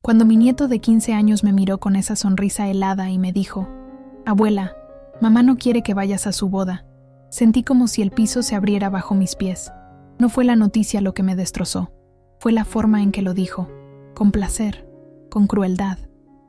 Cuando mi nieto de 15 años me miró con esa sonrisa helada y me dijo: «Abuela, mamá no quiere que vayas a su boda», sentí como si el piso se abriera bajo mis pies. No fue la noticia lo que me destrozó, fue la forma en que lo dijo, con placer, con crueldad,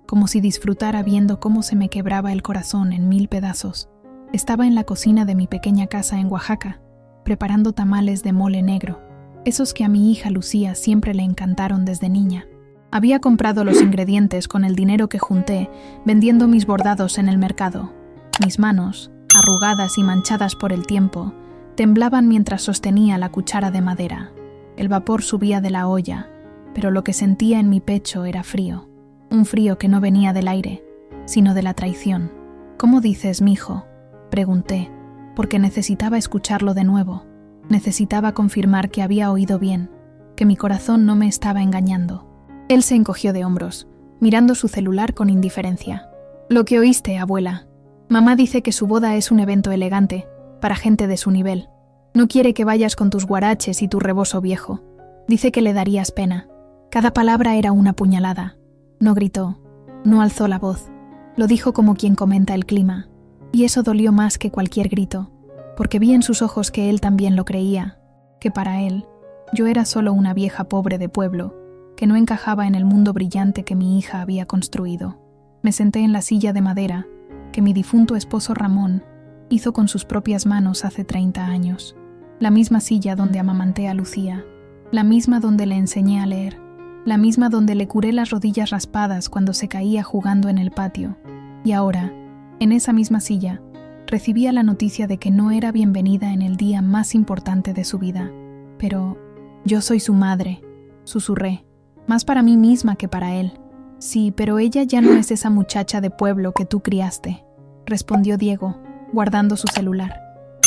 como si disfrutara viendo cómo se me quebraba el corazón en 1000 pedazos. Estaba en la cocina de mi pequeña casa en Oaxaca, preparando tamales de mole negro, esos que a mi hija Lucía siempre le encantaron desde niña. Había comprado los ingredientes con el dinero que junté vendiendo mis bordados en el mercado. Mis manos, arrugadas y manchadas por el tiempo, temblaban mientras sostenía la cuchara de madera. El vapor subía de la olla, pero lo que sentía en mi pecho era frío. Un frío que no venía del aire, sino de la traición. «¿Cómo dices, mijo?», pregunté, porque necesitaba escucharlo de nuevo. Necesitaba confirmar que había oído bien, que mi corazón no me estaba engañando. Él se encogió de hombros, mirando su celular con indiferencia. «Lo que oíste, abuela. Mamá dice que su boda es un evento elegante, para gente de su nivel. No quiere que vayas con tus guaraches y tu rebozo viejo. Dice que le darías pena». Cada palabra era una puñalada. No gritó, no alzó la voz. Lo dijo como quien comenta el clima. Y eso dolió más que cualquier grito, porque vi en sus ojos que él también lo creía, que para él yo era solo una vieja pobre de pueblo, que no encajaba en el mundo brillante que mi hija había construido. Me senté en la silla de madera que mi difunto esposo Ramón hizo con sus propias manos hace 30 años. La misma silla donde amamanté a Lucía, la misma donde le enseñé a leer, la misma donde le curé las rodillas raspadas cuando se caía jugando en el patio. Y ahora, en esa misma silla, recibía la noticia de que no era bienvenida en el día más importante de su vida. «Pero yo soy su madre», susurré, más para mí misma que para él. «Sí, pero ella ya no es esa muchacha de pueblo que tú criaste», respondió Diego, guardando su celular.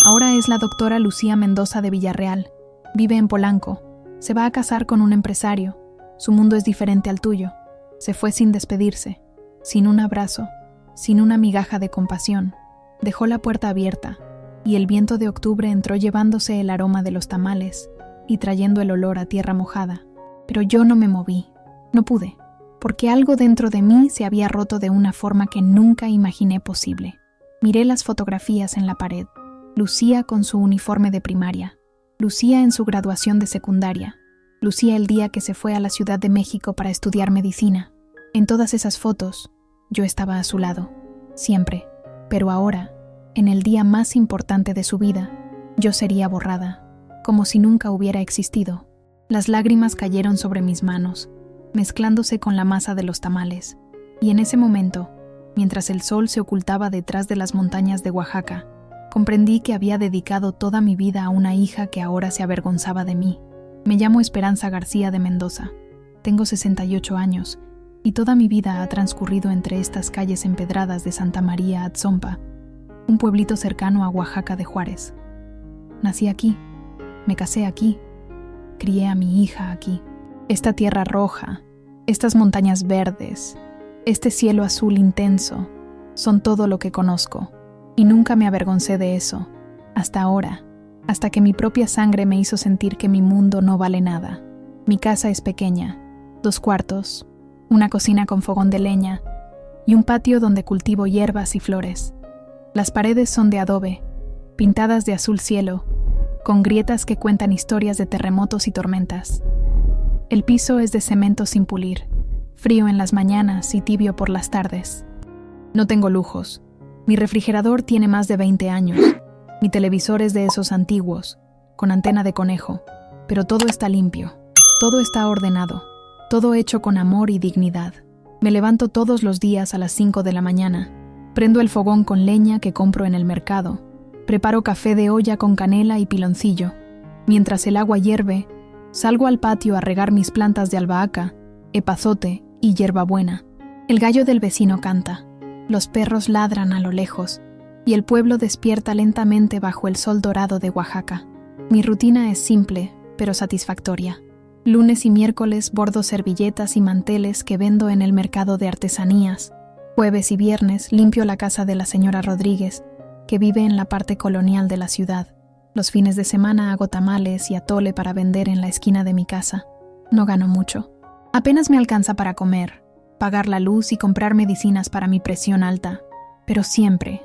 «Ahora es la doctora Lucía Mendoza de Villarreal. Vive en Polanco. Se va a casar con un empresario. Su mundo es diferente al tuyo». Se fue sin despedirse, sin un abrazo, sin una migaja de compasión. Dejó la puerta abierta, y el viento de octubre entró llevándose el aroma de los tamales y trayendo el olor a tierra mojada. Pero yo no me moví, no pude, porque algo dentro de mí se había roto de una forma que nunca imaginé posible. Miré las fotografías en la pared. Lucía con su uniforme de primaria, Lucía en su graduación de secundaria, Lucía el día que se fue a la Ciudad de México para estudiar medicina. En todas esas fotos, yo estaba a su lado, siempre, pero ahora, en el día más importante de su vida, yo sería borrada, como si nunca hubiera existido. Las lágrimas cayeron sobre mis manos, mezclándose con la masa de los tamales, y en ese momento, mientras el sol se ocultaba detrás de las montañas de Oaxaca, comprendí que había dedicado toda mi vida a una hija que ahora se avergonzaba de mí. Me llamo Esperanza García de Mendoza. Tengo 68 años, y toda mi vida ha transcurrido entre estas calles empedradas de Santa María Atzompa, un pueblito cercano a Oaxaca de Juárez. Nací aquí, me casé aquí, crié a mi hija aquí. Esta tierra roja, estas montañas verdes, este cielo azul intenso, son todo lo que conozco, y nunca me avergoncé de eso, hasta ahora, hasta que mi propia sangre me hizo sentir que mi mundo no vale nada. Mi casa es pequeña, 2 cuartos, una cocina con fogón de leña y un patio donde cultivo hierbas y flores. Las paredes son de adobe, pintadas de azul cielo, con grietas que cuentan historias de terremotos y tormentas. El piso es de cemento sin pulir, frío en las mañanas y tibio por las tardes. No tengo lujos. Mi refrigerador tiene más de 20 años. Mi televisor es de esos antiguos, con antena de conejo, pero todo está limpio, todo está ordenado, todo hecho con amor y dignidad. Me levanto todos los días a las 5 de la mañana, prendo el fogón con leña que compro en el mercado, preparo café de olla con canela y piloncillo. Mientras el agua hierve, salgo al patio a regar mis plantas de albahaca, epazote y hierbabuena. El gallo del vecino canta, los perros ladran a lo lejos, y el pueblo despierta lentamente bajo el sol dorado de Oaxaca. Mi rutina es simple, pero satisfactoria. Lunes y miércoles bordo servilletas y manteles que vendo en el mercado de artesanías. Jueves y viernes limpio la casa de la señora Rodríguez, que vive en la parte colonial de la ciudad. Los fines de semana hago tamales y atole para vender en la esquina de mi casa. No gano mucho. Apenas me alcanza para comer, pagar la luz y comprar medicinas para mi presión alta. Pero siempre,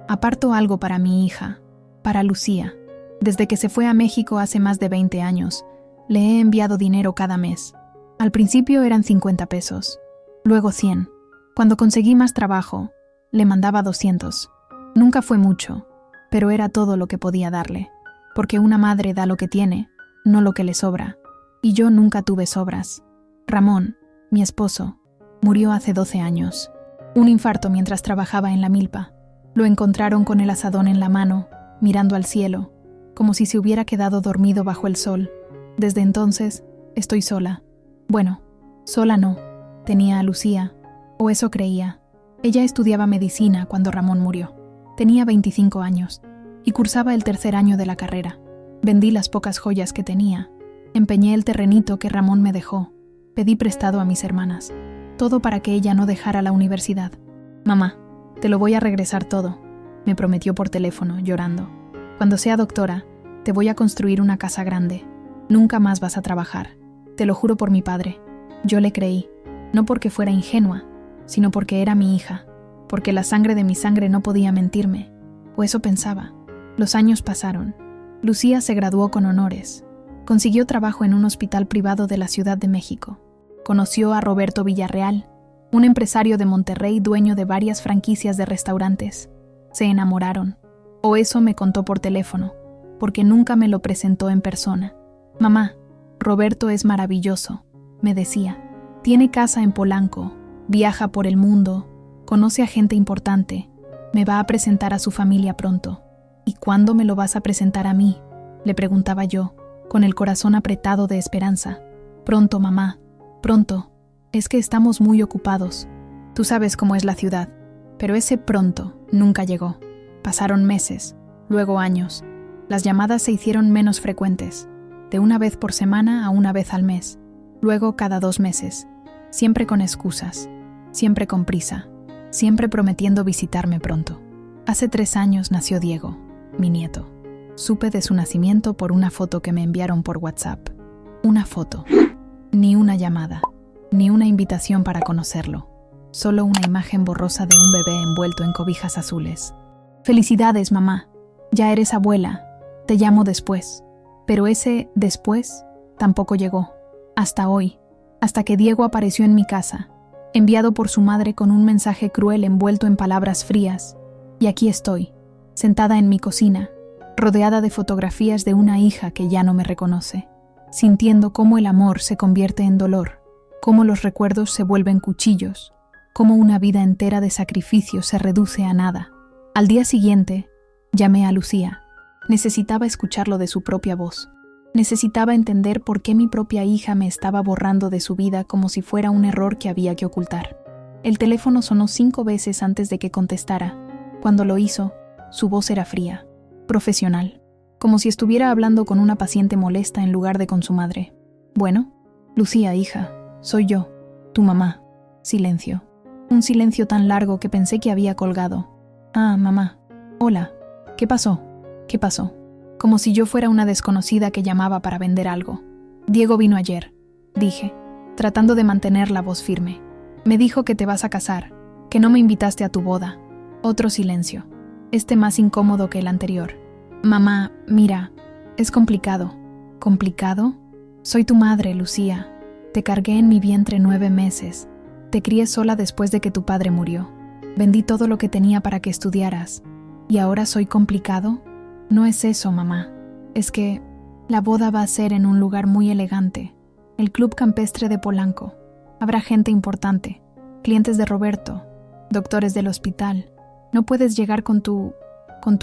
aparto algo para mi hija, para Lucía. Desde que se fue a México hace más de 20 años, le he enviado dinero cada mes. Al principio eran 50 pesos, luego 100. Cuando conseguí más trabajo, le mandaba 200. Nunca fue mucho, pero era todo lo que podía darle, porque una madre da lo que tiene, no lo que le sobra. Y yo nunca tuve sobras. Ramón, mi esposo, murió hace 12 años. Un infarto mientras trabajaba en la milpa. Lo encontraron con el azadón en la mano, mirando al cielo, como si se hubiera quedado dormido bajo el sol. Desde entonces, estoy sola. Bueno, sola no. Tenía a Lucía, o eso creía. Ella estudiaba medicina cuando Ramón murió. Tenía 25 años, y cursaba el 3er año de la carrera. Vendí las pocas joyas que tenía. Empeñé el terrenito que Ramón me dejó. Pedí prestado a mis hermanas. Todo para que ella no dejara la universidad. Mamá, te lo voy a regresar todo, me prometió por teléfono, llorando. Cuando sea doctora, te voy a construir una casa grande. Nunca más vas a trabajar. Te lo juro por mi padre. Yo le creí, no porque fuera ingenua, sino porque era mi hija, porque la sangre de mi sangre no podía mentirme. O eso pensaba. Los años pasaron. Lucía se graduó con honores. Consiguió trabajo en un hospital privado de la Ciudad de México. Conoció a Roberto Villarreal, un empresario de Monterrey dueño de varias franquicias de restaurantes. Se enamoraron. O eso me contó por teléfono, porque nunca me lo presentó en persona. Mamá, Roberto es maravilloso, me decía. Tiene casa en Polanco, viaja por el mundo, conoce a gente importante, me va a presentar a su familia pronto. ¿Y cuándo me lo vas a presentar a mí?, le preguntaba yo, con el corazón apretado de esperanza. Pronto, mamá, pronto. Es que estamos muy ocupados. Tú sabes cómo es la ciudad. Pero ese pronto nunca llegó. Pasaron meses, luego años. Las llamadas se hicieron menos frecuentes, de una vez por semana a una vez al mes, luego cada 2 meses, siempre con excusas, siempre con prisa, siempre prometiendo visitarme pronto. Hace 3 años nació Diego, mi nieto. Supe de su nacimiento por una foto que me enviaron por WhatsApp. Una foto. Ni una llamada, ni una invitación para conocerlo. Solo una imagen borrosa de un bebé envuelto en cobijas azules. Felicidades, mamá. Ya eres abuela. Te llamo después. Pero ese después tampoco llegó. Hasta hoy. Hasta que Diego apareció en mi casa, enviado por su madre con un mensaje cruel envuelto en palabras frías. Y aquí estoy, sentada en mi cocina, rodeada de fotografías de una hija que ya no me reconoce, sintiendo cómo el amor se convierte en dolor, cómo los recuerdos se vuelven cuchillos, cómo una vida entera de sacrificio se reduce a nada. Al día siguiente, llamé a Lucía. Necesitaba escucharlo de su propia voz. Necesitaba entender por qué mi propia hija me estaba borrando de su vida como si fuera un error que había que ocultar. El teléfono sonó 5 veces antes de que contestara. Cuando lo hizo, su voz era fría, profesional, como si estuviera hablando con una paciente molesta en lugar de con su madre. Bueno, Lucía, hija, soy yo, tu mamá. Silencio. Un silencio tan largo que pensé que había colgado. Ah, mamá. Hola. ¿Qué pasó? ¿Qué pasó? Como si yo fuera una desconocida que llamaba para vender algo. Diego vino ayer, dije, tratando de mantener la voz firme. Me dijo que te vas a casar, que no me invitaste a tu boda. Otro silencio, este más incómodo que el anterior. Mamá, mira, es complicado. ¿Complicado? Soy tu madre, Lucía. Te cargué en mi vientre 9 meses. Te crié sola después de que tu padre murió. Vendí todo lo que tenía para que estudiaras. ¿Y ahora soy complicado? No es eso, mamá. Es que la boda va a ser en un lugar muy elegante. El Club Campestre de Polanco. Habrá gente importante. Clientes de Roberto. Doctores del hospital. No puedes llegar con tu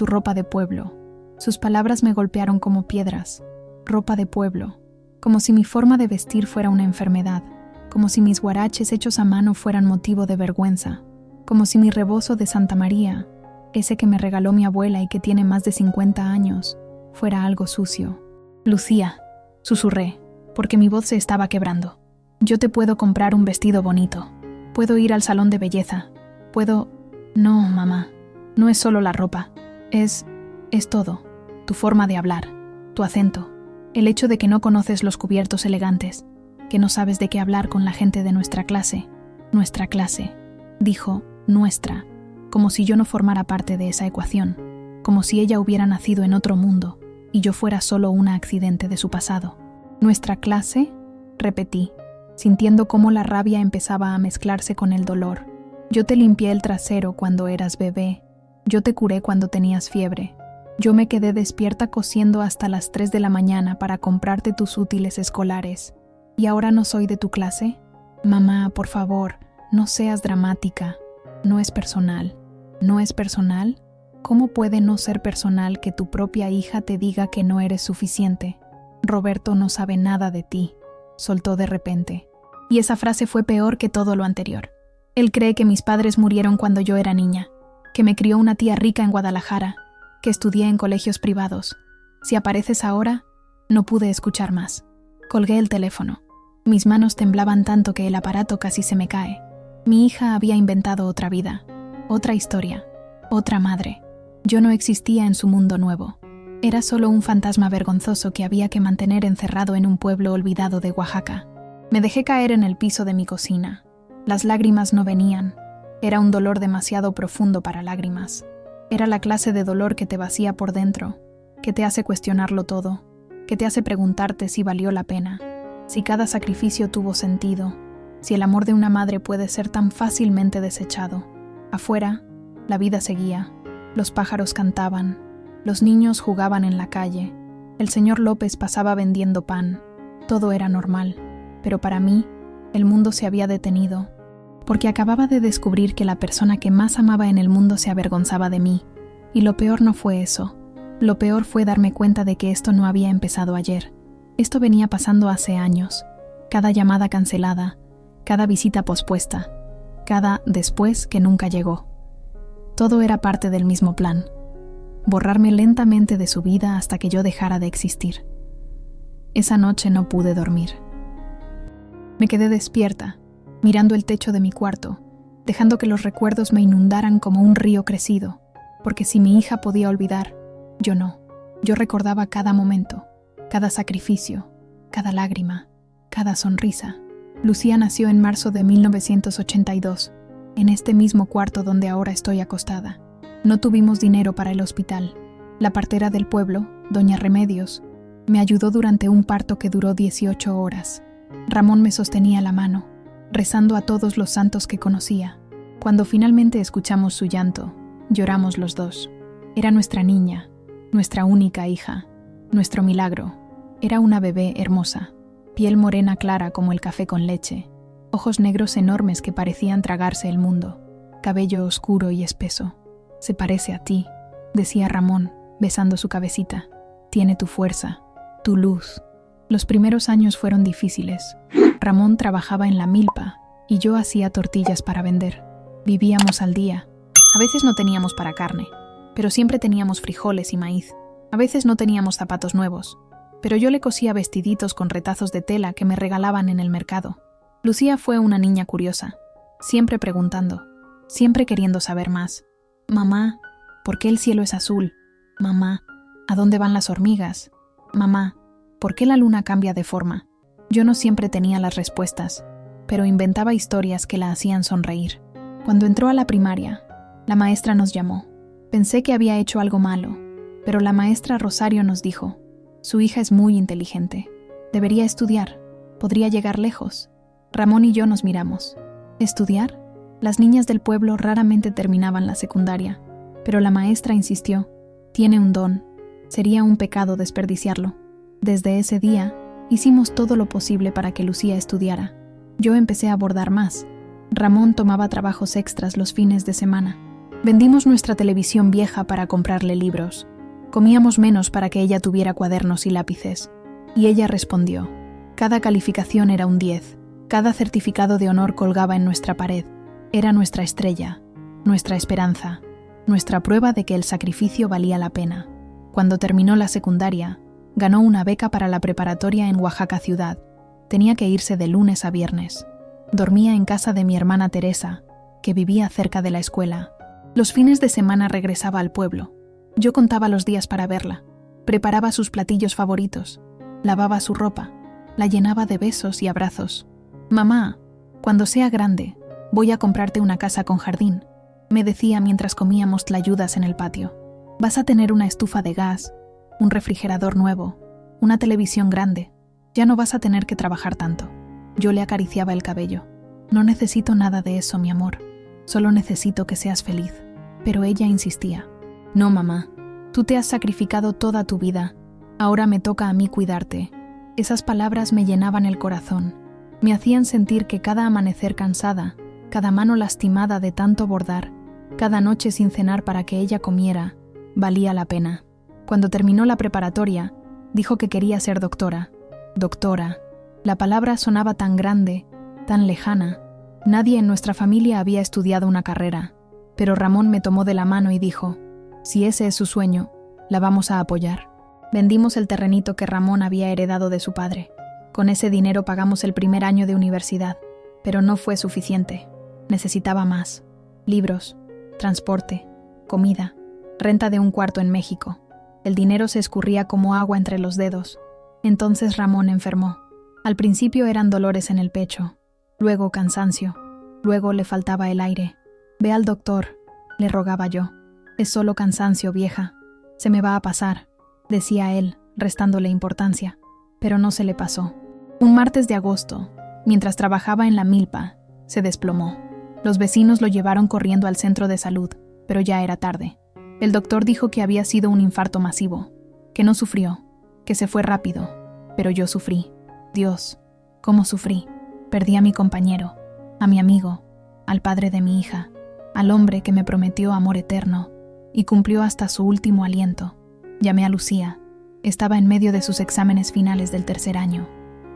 ropa de pueblo. Sus palabras me golpearon como piedras. Ropa de pueblo. Como si mi forma de vestir fuera una enfermedad. Como si mis huaraches hechos a mano fueran motivo de vergüenza. Como si mi rebozo de Santa María, ese que me regaló mi abuela y que tiene más de 50 años, fuera algo sucio. Lucía, susurré, porque mi voz se estaba quebrando. Yo te puedo comprar un vestido bonito. Puedo ir al salón de belleza. Puedo... No, mamá. No es solo la ropa. Es todo. Tu forma de hablar. Tu acento. El hecho de que no conoces los cubiertos elegantes. que no sabes de qué hablar con la gente de nuestra clase. Nuestra clase. Dijo, nuestra, como si yo no formara parte de esa ecuación, como si ella hubiera nacido en otro mundo y yo fuera solo un accidente de su pasado. ¿Nuestra clase?, repetí, sintiendo cómo la rabia empezaba a mezclarse con el dolor. Yo te limpié el trasero cuando eras bebé. Yo te curé cuando tenías fiebre. Yo me quedé despierta cosiendo hasta las 3 de la mañana para comprarte tus útiles escolares. ¿Y ahora no soy de tu clase? Mamá, por favor, no seas dramática. No es personal. ¿No es personal? ¿Cómo puede no ser personal que tu propia hija te diga que no eres suficiente? Roberto no sabe nada de ti, soltó de repente. Y esa frase fue peor que todo lo anterior. Él cree que mis padres murieron cuando yo era niña, que me crió una tía rica en Guadalajara, que estudié en colegios privados. Si apareces ahora, no pude escuchar más. Colgué el teléfono. Mis manos temblaban tanto que el aparato casi se me cae. Mi hija había inventado otra vida, otra historia, otra madre. Yo no existía en su mundo nuevo. Era solo un fantasma vergonzoso que había que mantener encerrado en un pueblo olvidado de Oaxaca. Me dejé caer en el piso de mi cocina. Las lágrimas no venían. Era un dolor demasiado profundo para lágrimas. Era la clase de dolor que te vacía por dentro, que te hace cuestionarlo todo, que te hace preguntarte si valió la pena, si cada sacrificio tuvo sentido, si el amor de una madre puede ser tan fácilmente desechado. Afuera, la vida seguía. Los pájaros cantaban. Los niños jugaban en la calle. El señor López pasaba vendiendo pan. Todo era normal. Pero para mí, el mundo se había detenido, porque acababa de descubrir que la persona que más amaba en el mundo se avergonzaba de mí. Y lo peor no fue eso. Lo peor fue darme cuenta de que esto no había empezado ayer. Esto venía pasando hace años. Cada llamada cancelada, cada visita pospuesta, cada después que nunca llegó. Todo era parte del mismo plan. Borrarme lentamente de su vida hasta que yo dejara de existir. Esa noche no pude dormir. Me quedé despierta, mirando el techo de mi cuarto, dejando que los recuerdos me inundaran como un río crecido, porque si mi hija podía olvidar, yo no. Yo recordaba cada momento, cada sacrificio, cada lágrima, cada sonrisa. Lucía nació en marzo de 1982, en este mismo cuarto donde ahora estoy acostada. No tuvimos dinero para el hospital. La partera del pueblo, doña Remedios, me ayudó durante un parto que duró 18 horas. Ramón me sostenía la mano, rezando a todos los santos que conocía. Cuando finalmente escuchamos su llanto, lloramos los dos. Era nuestra niña, nuestra única hija, nuestro milagro. Era una bebé hermosa, piel morena clara como el café con leche, ojos negros enormes que parecían tragarse el mundo, cabello oscuro y espeso. Se parece a ti, decía Ramón, besando su cabecita. Tiene tu fuerza, tu luz. Los primeros años fueron difíciles. Ramón trabajaba en la milpa y yo hacía tortillas para vender. Vivíamos al día. A veces no teníamos para carne, pero siempre teníamos frijoles y maíz. A veces no teníamos zapatos nuevos, pero yo le cosía vestiditos con retazos de tela que me regalaban en el mercado. Lucía fue una niña curiosa, siempre preguntando, siempre queriendo saber más. Mamá, ¿por qué el cielo es azul? Mamá, ¿a dónde van las hormigas? Mamá, ¿por qué la luna cambia de forma? Yo no siempre tenía las respuestas, pero inventaba historias que la hacían sonreír. Cuando entró a la primaria, la maestra nos llamó. Pensé que había hecho algo malo, pero la maestra Rosario nos dijo, su hija es muy inteligente, debería estudiar, podría llegar lejos. Ramón y yo nos miramos. ¿Estudiar? Las niñas del pueblo raramente terminaban la secundaria, pero la maestra insistió, tiene un don, sería un pecado desperdiciarlo. Desde ese día, hicimos todo lo posible para que Lucía estudiara. Yo empecé a bordar más. Ramón tomaba trabajos extras los fines de semana. Vendimos nuestra televisión vieja para comprarle libros. Comíamos menos para que ella tuviera cuadernos y lápices. Y ella respondió. Cada calificación era un 10. Cada certificado de honor colgaba en nuestra pared. Era nuestra estrella, nuestra esperanza, nuestra prueba de que el sacrificio valía la pena. Cuando terminó la secundaria, ganó una beca para la preparatoria en Oaxaca ciudad. Tenía que irse de lunes a viernes. Dormía en casa de mi hermana Teresa, que vivía cerca de la escuela. Los fines de semana regresaba al pueblo. Yo contaba los días para verla. Preparaba sus platillos favoritos. Lavaba su ropa. La llenaba de besos y abrazos. «Mamá, cuando sea grande, voy a comprarte una casa con jardín», me decía mientras comíamos tlayudas en el patio. «Vas a tener una estufa de gas, un refrigerador nuevo, una televisión grande. Ya no vas a tener que trabajar tanto». Yo le acariciaba el cabello. «No necesito nada de eso, mi amor. Solo necesito que seas feliz». Pero ella insistía. «No, mamá. Tú te has sacrificado toda tu vida. Ahora me toca a mí cuidarte». Esas palabras me llenaban el corazón. Me hacían sentir que cada amanecer cansada, cada mano lastimada de tanto bordar, cada noche sin cenar para que ella comiera, valía la pena. Cuando terminó la preparatoria, dijo que quería ser doctora. Doctora. La palabra sonaba tan grande, tan lejana. Nadie en nuestra familia había estudiado una carrera, pero Ramón me tomó de la mano y dijo: «Si ese es su sueño, la vamos a apoyar». Vendimos el terrenito que Ramón había heredado de su padre. Con ese dinero pagamos el primer año de universidad, pero no fue suficiente. Necesitaba más. Libros, transporte, comida, renta de un cuarto en México. El dinero se escurría como agua entre los dedos. Entonces Ramón enfermó. Al principio eran dolores en el pecho, luego cansancio, luego le faltaba el aire. «Ve al doctor», le rogaba yo. «Es solo cansancio, vieja. Se me va a pasar», decía él, restándole importancia. Pero no se le pasó. Un martes de agosto, mientras trabajaba en la milpa, se desplomó. Los vecinos lo llevaron corriendo al centro de salud, pero ya era tarde. El doctor dijo que había sido un infarto masivo, que no sufrió, que se fue rápido, pero yo sufrí. Dios, cómo sufrí. Perdí a mi compañero, a mi amigo, al padre de mi hija, al hombre que me prometió amor eterno y cumplió hasta su último aliento. Llamé a Lucía. Estaba en medio de sus exámenes finales del tercer año.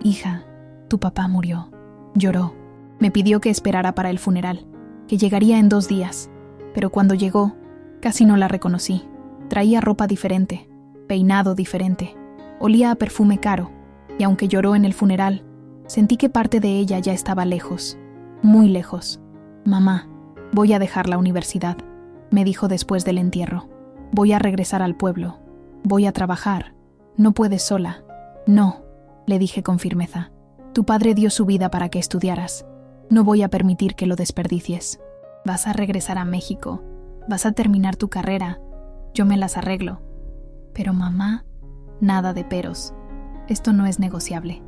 «Hija, tu papá murió». Lloró. Me pidió que esperara para el funeral, que llegaría en 2 días. Pero cuando llegó, casi no la reconocí. Traía ropa diferente, peinado diferente. Olía a perfume caro, y aunque lloró en el funeral, sentí que parte de ella ya estaba lejos, muy lejos. «Mamá, voy a dejar la universidad», me dijo después del entierro. «Voy a regresar al pueblo. Voy a trabajar. No puedes sola». «No», le dije con firmeza. «Tu padre dio su vida para que estudiaras. No voy a permitir que lo desperdicies. Vas a regresar a México. Vas a terminar tu carrera. Yo me las arreglo». «Pero mamá», «Nada de peros. Esto no es negociable».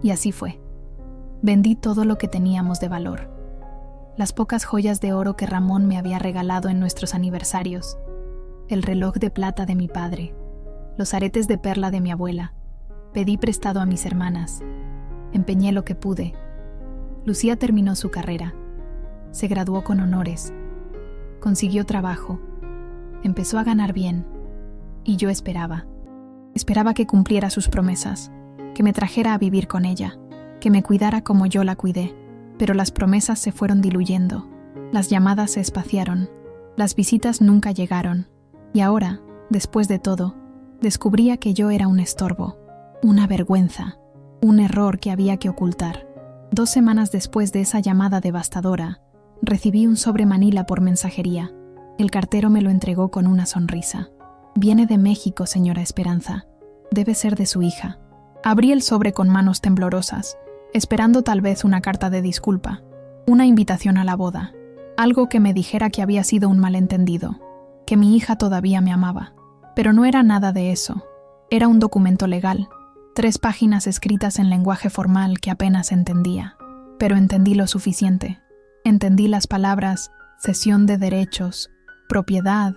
Y así fue. Vendí todo lo que teníamos de valor. Las pocas joyas de oro que Ramón me había regalado en nuestros aniversarios, el reloj de plata de mi padre, los aretes de perla de mi abuela. Pedí prestado a mis hermanas. Empeñé lo que pude. Lucía terminó su carrera. Se graduó con honores. Consiguió trabajo. Empezó a ganar bien. Y yo esperaba. Esperaba que cumpliera sus promesas, que me trajera a vivir con ella, que me cuidara como yo la cuidé. Pero las promesas se fueron diluyendo. Las llamadas se espaciaron. Las visitas nunca llegaron. Y ahora, después de todo, descubría que yo era un estorbo, una vergüenza, un error que había que ocultar. 2 semanas después de esa llamada devastadora, recibí un sobre Manila por mensajería. El cartero me lo entregó con una sonrisa. «Viene de México, señora Esperanza. Debe ser de su hija». Abrí el sobre con manos temblorosas, esperando tal vez una carta de disculpa, una invitación a la boda, algo que me dijera que había sido un malentendido, que mi hija todavía me amaba. Pero no era nada de eso. Era un documento legal, 3 páginas escritas en lenguaje formal que apenas entendía. Pero entendí lo suficiente. Entendí las palabras cesión de derechos, propiedad,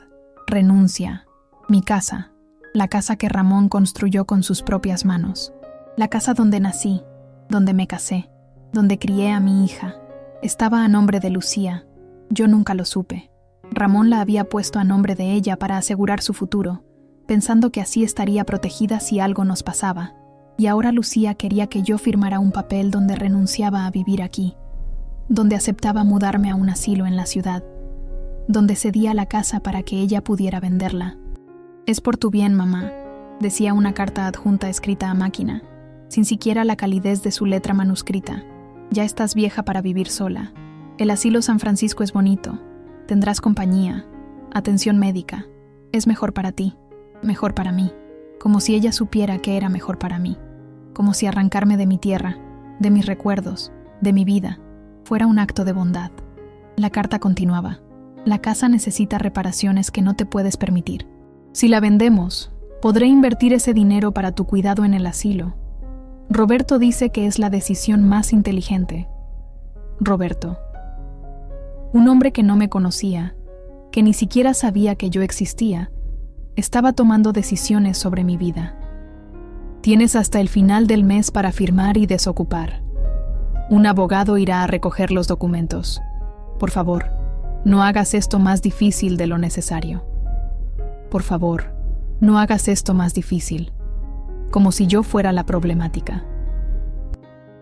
renuncia, mi casa, la casa que Ramón construyó con sus propias manos, la casa donde nací, donde me casé, donde crié a mi hija. Estaba a nombre de Lucía. Yo nunca lo supe. Ramón la había puesto a nombre de ella para asegurar su futuro, pensando que así estaría protegida si algo nos pasaba. Y ahora Lucía quería que yo firmara un papel donde renunciaba a vivir aquí, donde aceptaba mudarme a un asilo en la ciudad, donde cedía la casa para que ella pudiera venderla. «Es por tu bien, mamá», decía una carta adjunta escrita a máquina, sin siquiera la calidez de su letra manuscrita. «Ya estás vieja para vivir sola. El asilo San Francisco es bonito. Tendrás compañía, atención médica. Es mejor para ti, mejor para mí», como si ella supiera que era mejor para mí. como si arrancarme de mi tierra, de mis recuerdos, de mi vida, fuera un acto de bondad. La carta continuaba. La casa necesita reparaciones que no te puedes permitir. Si la vendemos, podré invertir ese dinero para tu cuidado en el asilo. Roberto dice que es la decisión más inteligente. Roberto. Un hombre que no me conocía, que ni siquiera sabía que yo existía, estaba tomando decisiones sobre mi vida. Tienes hasta el final del mes para firmar y desocupar. Un abogado irá a recoger los documentos. Por favor, no hagas esto más difícil de lo necesario. Por favor, no hagas esto más difícil. Como si yo fuera la problemática.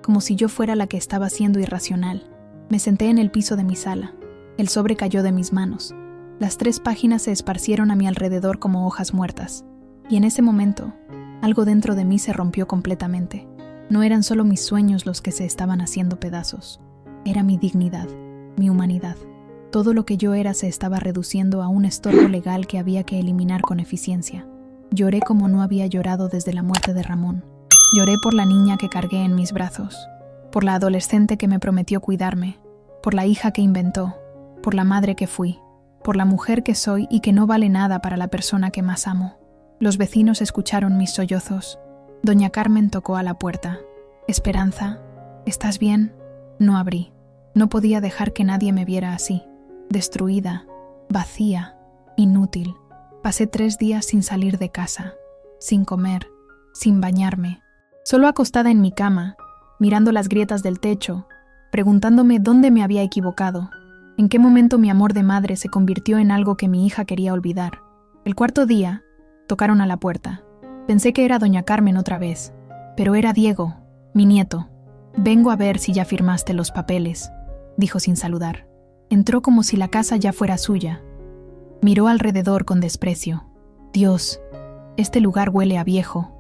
Como si yo fuera la que estaba siendo irracional. Me senté en el piso de mi sala. El sobre cayó de mis manos. Las 3 páginas se esparcieron a mi alrededor como hojas muertas. Y en ese momento, algo dentro de mí se rompió completamente. No eran solo mis sueños los que se estaban haciendo pedazos. Era mi dignidad, mi humanidad. Todo lo que yo era se estaba reduciendo a un estorbo legal que había que eliminar con eficiencia. Lloré como no había llorado desde la muerte de Ramón. Lloré por la niña que cargué en mis brazos, por la adolescente que me prometió cuidarme, por la hija que inventó, por la madre que fui, por la mujer que soy y que no vale nada para la persona que más amo. Los vecinos escucharon mis sollozos. Doña Carmen tocó a la puerta. Esperanza, ¿estás bien? No abrí. No podía dejar que nadie me viera así. Destruida, vacía, inútil. Pasé 3 días sin salir de casa, sin comer, sin bañarme, solo acostada en mi cama, mirando las grietas del techo, preguntándome dónde me había equivocado, en qué momento mi amor de madre se convirtió en algo que mi hija quería olvidar. El 4.º día, tocaron a la puerta. Pensé que era doña Carmen otra vez, pero era Diego, mi nieto. «Vengo a ver si ya firmaste los papeles», dijo sin saludar. Entró como si la casa ya fuera suya. Miró alrededor con desprecio. «Dios, este lugar huele a viejo.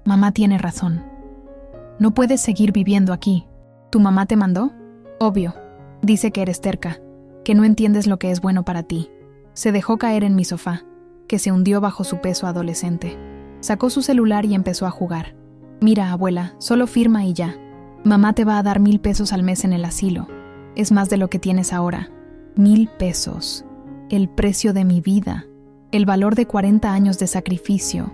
Mamá tiene razón. No puedes seguir viviendo aquí. ¿Tu mamá te mandó? Obvio. Dice que eres terca, que no entiendes lo que es bueno para ti». Se dejó caer en mi sofá, que se hundió bajo su peso adolescente. Sacó su celular y empezó a jugar. «Mira, abuela, solo firma y ya. Mamá te va a dar 1,000 pesos al mes en el asilo. Es más de lo que tienes ahora. 1,000 pesos. El precio de mi vida. El valor de 40 años de sacrificio.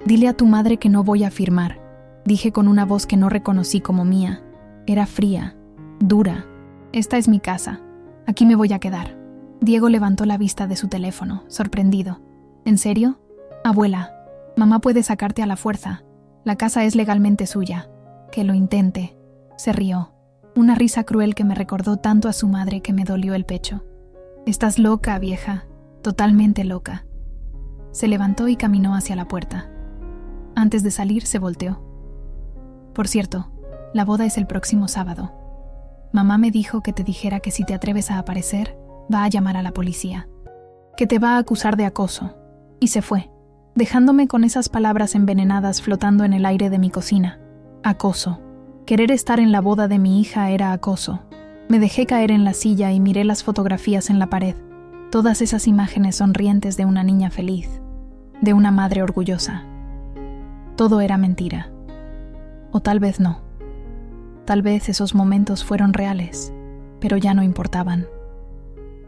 Dile a tu madre que no voy a firmar», dije con una voz que no reconocí como mía. Era fría, dura. «Esta es mi casa. Aquí me voy a quedar». Diego levantó la vista de su teléfono, sorprendido. «¿En serio? Abuela, mamá puede sacarte a la fuerza. La casa es legalmente suya. Que lo intente». Se rió. Una risa cruel que me recordó tanto a su madre que me dolió el pecho. «Estás loca, vieja. Totalmente loca». Se levantó y caminó hacia la puerta. Antes de salir, se volteó. «Por cierto, la boda es el próximo sábado. Mamá me dijo que te dijera que si te atreves a aparecer, va a llamar a la policía. Que te va a acusar de acoso». Y se fue, dejándome con esas palabras envenenadas flotando en el aire de mi cocina. Acoso. Querer estar en la boda de mi hija era acoso. Me dejé caer en la silla y miré las fotografías en la pared. Todas esas imágenes sonrientes de una niña feliz, de una madre orgullosa. Todo era mentira. O tal vez no. Tal vez esos momentos fueron reales, pero ya no importaban.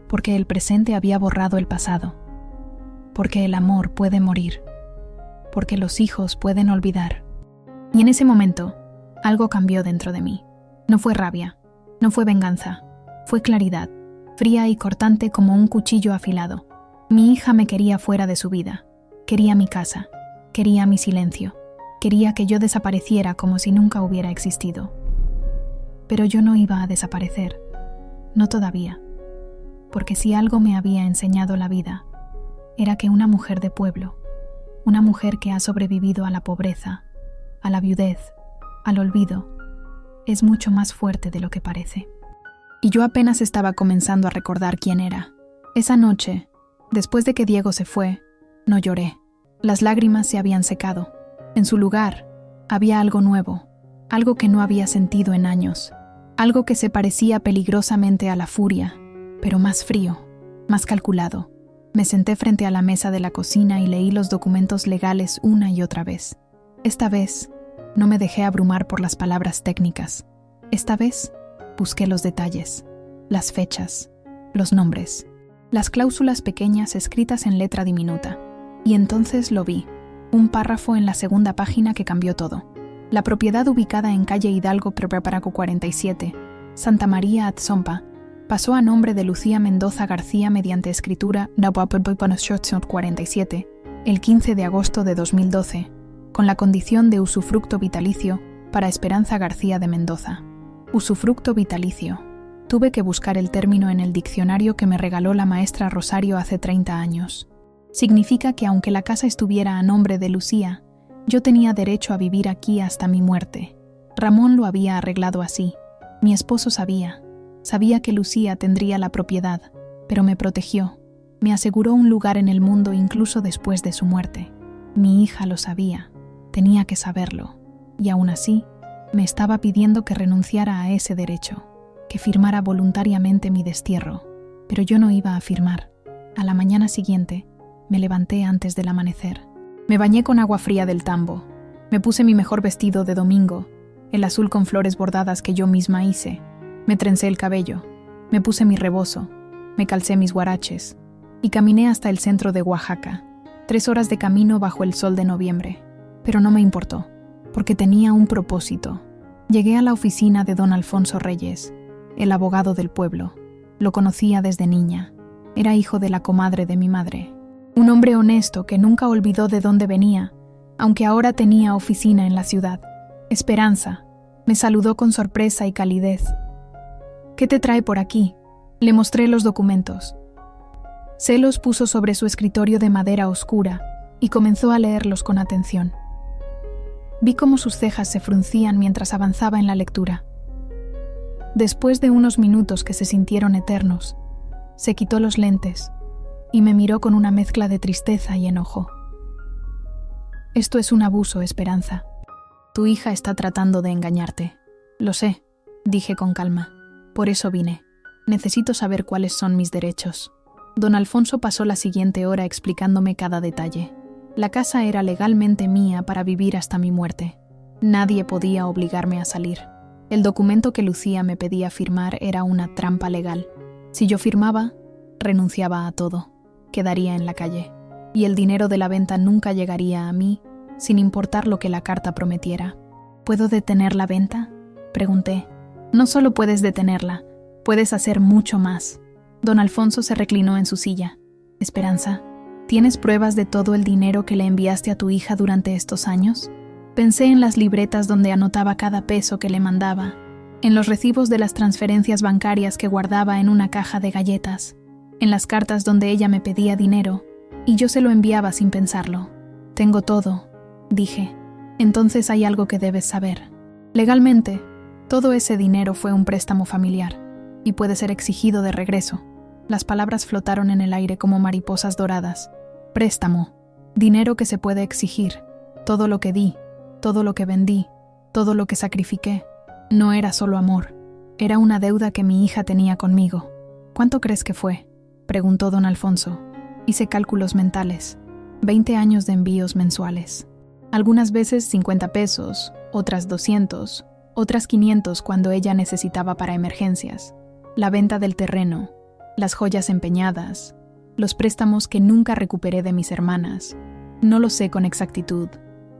Porque el presente había borrado el pasado. Porque el amor puede morir. Porque los hijos pueden olvidar. Y en ese momento, algo cambió dentro de mí. No fue rabia, no fue venganza, fue claridad, fría y cortante como un cuchillo afilado. Mi hija me quería fuera de su vida. Quería mi casa, quería mi silencio, quería que yo desapareciera como si nunca hubiera existido. Pero yo no iba a desaparecer, no todavía, porque si algo me había enseñado la vida, era que una mujer de pueblo, una mujer que ha sobrevivido a la pobreza, a la viudez, al olvido, es mucho más fuerte de lo que parece. Y yo apenas estaba comenzando a recordar quién era. Esa noche, después de que Diego se fue, no lloré. Las lágrimas se habían secado. En su lugar, había algo nuevo, algo que no había sentido en años, algo que se parecía peligrosamente a la furia, pero más frío, más calculado. Me senté frente a la mesa de la cocina y leí los documentos legales una y otra vez. Esta vez, No me dejé abrumar por las palabras técnicas. Esta vez busqué los detalles, las fechas, los nombres, las cláusulas pequeñas escritas en letra diminuta. Y entonces lo vi, un párrafo en la segunda página que cambió todo. La propiedad ubicada en calle Hidalgo Preparaco 47, Santa María Atzompa, pasó a nombre de Lucía Mendoza García mediante escritura 47 el 15 de agosto de 2012, con la condición de usufructo vitalicio para Esperanza García de Mendoza. Usufructo vitalicio. Tuve que buscar el término en el diccionario que me regaló la maestra Rosario hace 30 años. Significa que aunque la casa estuviera a nombre de Lucía, yo tenía derecho a vivir aquí hasta mi muerte. Ramón lo había arreglado así. Mi esposo sabía que Lucía tendría la propiedad, pero me protegió. Me aseguró un lugar en el mundo incluso después de su muerte. Mi hija lo sabía, tenía que saberlo, y aún así, me estaba pidiendo que renunciara a ese derecho, que firmara voluntariamente mi destierro, pero yo no iba a firmar. A la mañana siguiente, me levanté antes del amanecer. Me bañé con agua fría del tambo. Me puse mi mejor vestido de domingo, el azul con flores bordadas que yo misma hice. Me trencé el cabello, me puse mi rebozo, me calcé mis guaraches y caminé hasta el centro de Oaxaca, 3 horas de camino bajo el sol de noviembre. Pero no me importó, porque tenía un propósito. Llegué a la oficina de don Alfonso Reyes, el abogado del pueblo. Lo conocía desde niña. Era hijo de la comadre de mi madre. Un hombre honesto que nunca olvidó de dónde venía, aunque ahora tenía oficina en la ciudad. Esperanza. Me saludó con sorpresa y calidez. ¿Qué te trae por aquí? Le mostré los documentos. Se los puso sobre su escritorio de madera oscura y comenzó a leerlos con atención. Vi cómo sus cejas se fruncían mientras avanzaba en la lectura. Después de unos minutos que se sintieron eternos, se quitó los lentes y me miró con una mezcla de tristeza y enojo. Esto es un abuso, Esperanza. Tu hija está tratando de engañarte. Lo sé, dije con calma. Por eso vine. Necesito saber cuáles son mis derechos. Don Alfonso pasó la siguiente hora explicándome cada detalle. La casa era legalmente mía para vivir hasta mi muerte. Nadie podía obligarme a salir. El documento que Lucía me pedía firmar era una trampa legal. Si yo firmaba, renunciaba a todo. Quedaría en la calle. Y el dinero de la venta nunca llegaría a mí, sin importar lo que la carta prometiera. ¿Puedo detener la venta?, pregunté. No solo puedes detenerla, puedes hacer mucho más. Don Alfonso se reclinó en su silla. Esperanza, ¿tienes pruebas de todo el dinero que le enviaste a tu hija durante estos años? Pensé en las libretas donde anotaba cada peso que le mandaba, en los recibos de las transferencias bancarias que guardaba en una caja de galletas, en las cartas donde ella me pedía dinero, y yo se lo enviaba sin pensarlo. Tengo todo, dije. Entonces hay algo que debes saber. Legalmente, todo ese dinero fue un préstamo familiar, y puede ser exigido de regreso. Las palabras flotaron en el aire como mariposas doradas. Préstamo. Dinero que se puede exigir. Todo lo que di, todo lo que vendí, todo lo que sacrifiqué. No era solo amor. Era una deuda que mi hija tenía conmigo. ¿Cuánto crees que fue?, preguntó don Alfonso. Hice cálculos mentales. 20 años de envíos mensuales. Algunas veces 50 pesos, otras 200, otras 500 cuando ella necesitaba para emergencias. La venta del terreno, las joyas empeñadas, los préstamos que nunca recuperé de mis hermanas. No lo sé con exactitud.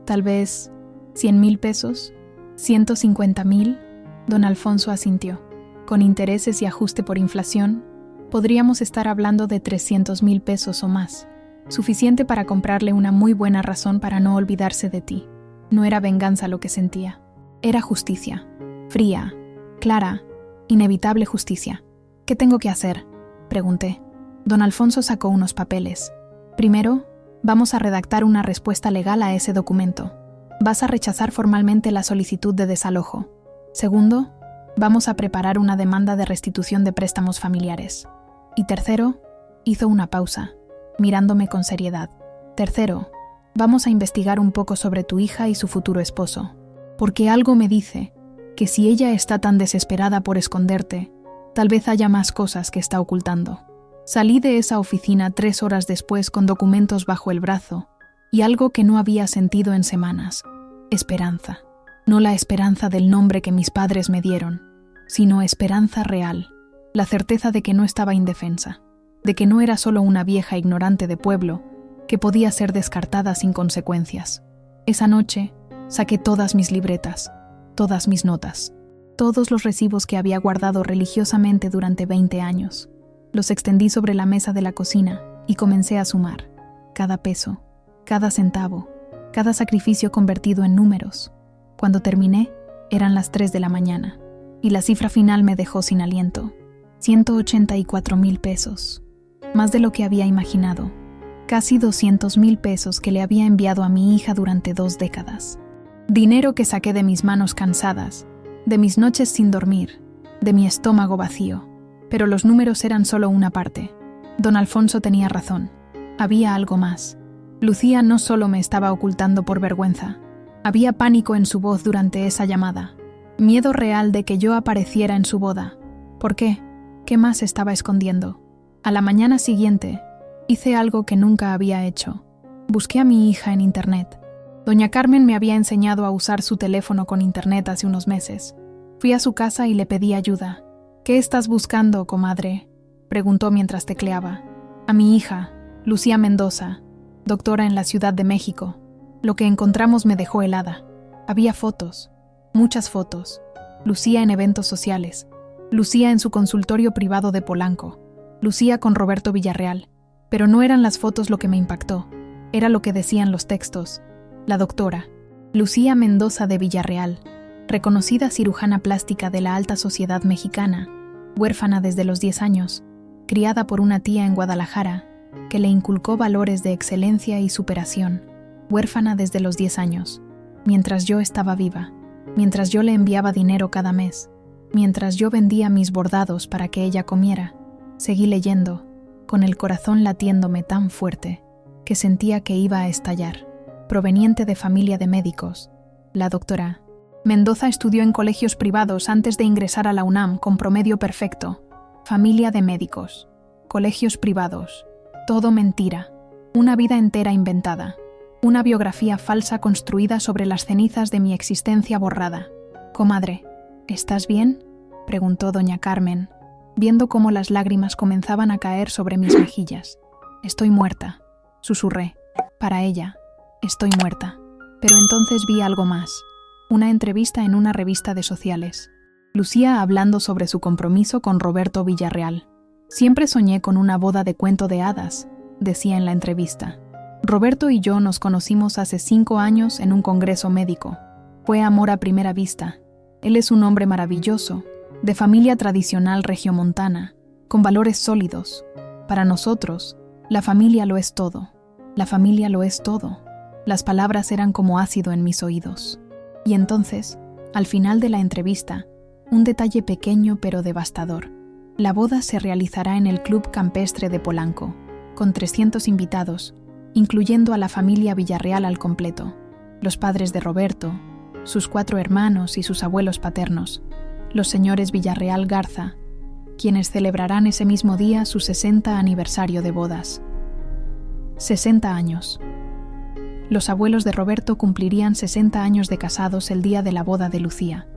Tal vez 100,000 pesos, 150,000. Don Alfonso asintió. Con intereses y ajuste por inflación, podríamos estar hablando de 300,000 pesos o más. Suficiente para comprarle una muy buena razón para no olvidarse de ti. No era venganza lo que sentía. Era justicia. Fría, clara, inevitable justicia. ¿Qué tengo que hacer?, pregunté. Don Alfonso sacó unos papeles. Primero, vamos a redactar una respuesta legal a ese documento. Vas a rechazar formalmente la solicitud de desalojo. Segundo, vamos a preparar una demanda de restitución de préstamos familiares. Y tercero, hizo una pausa, mirándome con seriedad. Tercero, vamos a investigar un poco sobre tu hija y su futuro esposo. Porque algo me dice que si ella está tan desesperada por esconderte, tal vez haya más cosas que está ocultando. Salí de esa oficina 3 horas después con documentos bajo el brazo y algo que no había sentido en semanas: esperanza. no la esperanza del nombre que mis padres me dieron, sino esperanza real, la certeza de que no estaba indefensa, de que no era solo una vieja ignorante de pueblo que podía ser descartada sin consecuencias. Esa noche saqué todas mis libretas, todas mis notas, todos los recibos que había guardado religiosamente durante 20 años. Los extendí sobre la mesa de la cocina y comencé a sumar cada peso, cada centavo, cada sacrificio convertido en números. Cuando terminé, eran las 3 de la mañana, y la cifra final me dejó sin aliento. 184,000 pesos. Más de lo que había imaginado. Casi 200,000 pesos que le había enviado a mi hija durante 2 décadas. Dinero que saqué de mis manos cansadas, de mis noches sin dormir, de mi estómago vacío. Pero los números eran solo una parte. Don Alfonso tenía razón. Había algo más. Lucía no solo me estaba ocultando por vergüenza. Había pánico en su voz durante esa llamada. Miedo real de que yo apareciera en su boda. ¿Por qué? ¿Qué más estaba escondiendo? A la mañana siguiente, hice algo que nunca había hecho. Busqué a mi hija en Internet. Doña Carmen me había enseñado a usar su teléfono con Internet hace unos meses. Fui a su casa y le pedí ayuda. «¿Qué estás buscando, comadre?», preguntó mientras tecleaba. «A mi hija, Lucía Mendoza, doctora en la Ciudad de México. Lo que encontramos me dejó helada. Había fotos, muchas fotos. Lucía en eventos sociales. Lucía en su consultorio privado de Polanco. Lucía con Roberto Villarreal. Pero no eran las fotos lo que me impactó. Era lo que decían los textos. La doctora, Lucía Mendoza de Villarreal, reconocida cirujana plástica de la alta sociedad mexicana, huérfana desde los 10 años, criada por una tía en Guadalajara, que le inculcó valores de excelencia y superación, huérfana desde los 10 años, mientras yo estaba viva, mientras yo le enviaba dinero cada mes, mientras yo vendía mis bordados para que ella comiera. Seguí leyendo, con el corazón latiéndome tan fuerte, que sentía que iba a estallar. Proveniente de familia de médicos, la doctora Mendoza estudió en colegios privados antes de ingresar a la UNAM con promedio perfecto. Familia de médicos, colegios privados, todo mentira, una vida entera inventada, una biografía falsa construida sobre las cenizas de mi existencia borrada. «Comadre, ¿estás bien?», preguntó doña Carmen, viendo cómo las lágrimas comenzaban a caer sobre mis mejillas. «Estoy muerta», susurré. Para ella, estoy muerta. Pero entonces vi algo más. Una entrevista en una revista de sociales. Lucía hablando sobre su compromiso con Roberto Villarreal. «Siempre soñé con una boda de cuento de hadas», decía en la entrevista. «Roberto y yo nos conocimos hace 5 años en un congreso médico. Fue amor a primera vista. Él es un hombre maravilloso, de familia tradicional regiomontana, con valores sólidos. Para nosotros, la familia lo es todo. La familia lo es todo». Las palabras eran como ácido en mis oídos. Y entonces, al final de la entrevista, un detalle pequeño pero devastador. La boda se realizará en el Club Campestre de Polanco, con 300 invitados, incluyendo a la familia Villarreal al completo, los padres de Roberto, sus 4 hermanos y sus abuelos paternos, los señores Villarreal Garza, quienes celebrarán ese mismo día su 60 aniversario de bodas. 60 años. Los abuelos de Roberto cumplirían 60 años de casados el día de la boda de Lucía.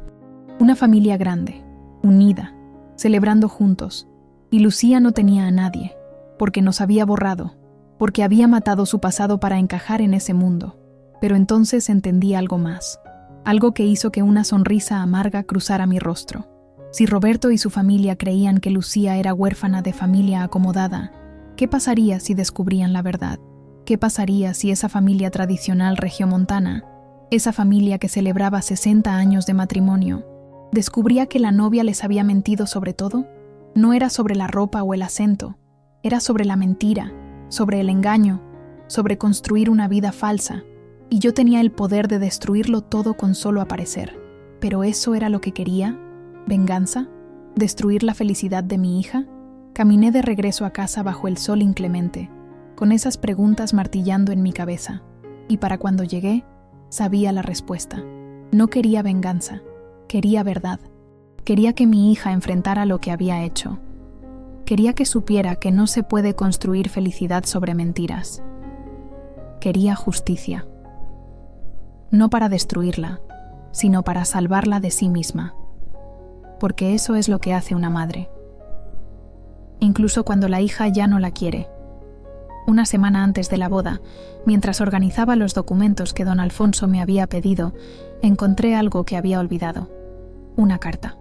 Una familia grande, unida, celebrando juntos, y Lucía no tenía a nadie, porque nos había borrado, porque había matado su pasado para encajar en ese mundo. Pero entonces entendí algo más, algo que hizo que una sonrisa amarga cruzara mi rostro. Si Roberto y su familia creían que Lucía era huérfana de familia acomodada, ¿qué pasaría si descubrían la verdad? ¿Qué pasaría si esa familia tradicional regiomontana, esa familia que celebraba 60 años de matrimonio, descubría que la novia les había mentido sobre todo? No era sobre la ropa o el acento, era sobre la mentira, sobre el engaño, sobre construir una vida falsa, y yo tenía el poder de destruirlo todo con solo aparecer. ¿Pero eso era lo que quería? ¿Venganza? ¿Destruir la felicidad de mi hija? Caminé de regreso a casa bajo el sol inclemente, con esas preguntas martillando en mi cabeza, y para cuando llegué, sabía la respuesta. No quería venganza, quería verdad. Quería que mi hija enfrentara lo que había hecho. Quería que supiera que no se puede construir felicidad sobre mentiras. Quería justicia. No para destruirla, sino para salvarla de sí misma. Porque eso es lo que hace una madre. Incluso cuando la hija ya no la quiere. Una semana antes de la boda, mientras organizaba los documentos que don Alfonso me había pedido, encontré algo que había olvidado. Una carta.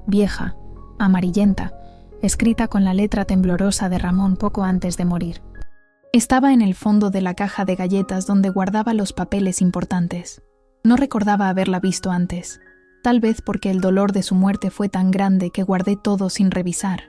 Vieja, amarillenta, escrita con la letra temblorosa de Ramón poco antes de morir. Estaba en el fondo de la caja de galletas donde guardaba los papeles importantes. No recordaba haberla visto antes, tal vez porque el dolor de su muerte fue tan grande que guardé todo sin revisar,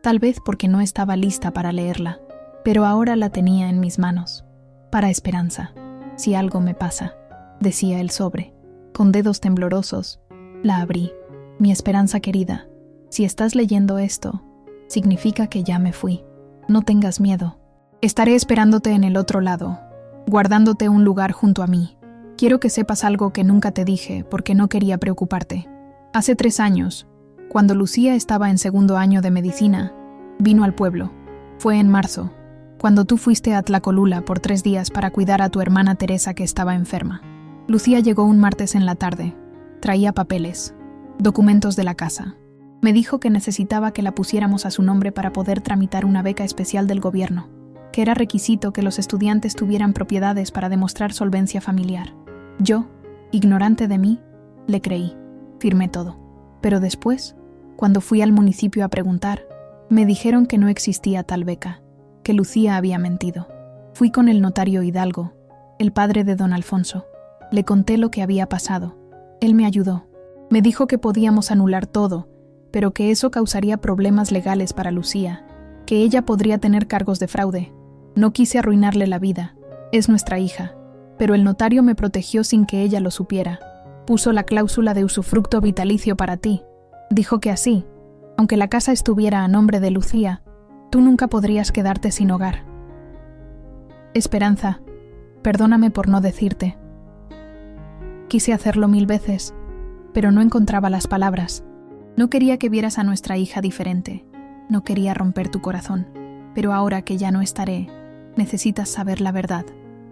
tal vez porque no estaba lista para leerla, pero ahora la tenía en mis manos. Para Esperanza, si algo me pasa, decía el sobre. Con dedos temblorosos, la abrí. Mi Esperanza querida, si estás leyendo esto, significa que ya me fui. No tengas miedo. Estaré esperándote en el otro lado, guardándote un lugar junto a mí. Quiero que sepas algo que nunca te dije porque no quería preocuparte. Hace 3 años, cuando Lucía estaba en 2º año de medicina, vino al pueblo. Fue en marzo, cuando tú fuiste a Tlacolula por 3 días para cuidar a tu hermana Teresa que estaba enferma. Lucía llegó un martes en la tarde. Traía papeles, documentos de la casa. Me dijo que necesitaba que la pusiéramos a su nombre para poder tramitar una beca especial del gobierno, que era requisito que los estudiantes tuvieran propiedades para demostrar solvencia familiar. Yo, ignorante de mí, le creí, firmé todo. Pero después, cuando fui al municipio a preguntar, me dijeron que no existía tal beca, que Lucía había mentido. Fui con el notario Hidalgo, el padre de don Alfonso. Le conté lo que había pasado. Él me ayudó. Me dijo que podíamos anular todo, pero que eso causaría problemas legales para Lucía, que ella podría tener cargos de fraude. No quise arruinarle la vida. Es nuestra hija. Pero el notario me protegió sin que ella lo supiera. Puso la cláusula de usufructo vitalicio para ti. Dijo que así, aunque la casa estuviera a nombre de Lucía, tú nunca podrías quedarte sin hogar. Esperanza, perdóname por no decirte. Quise hacerlo 1000 veces, pero no encontraba las palabras. No quería que vieras a nuestra hija diferente. No quería romper tu corazón. Pero ahora que ya no estaré, necesitas saber la verdad.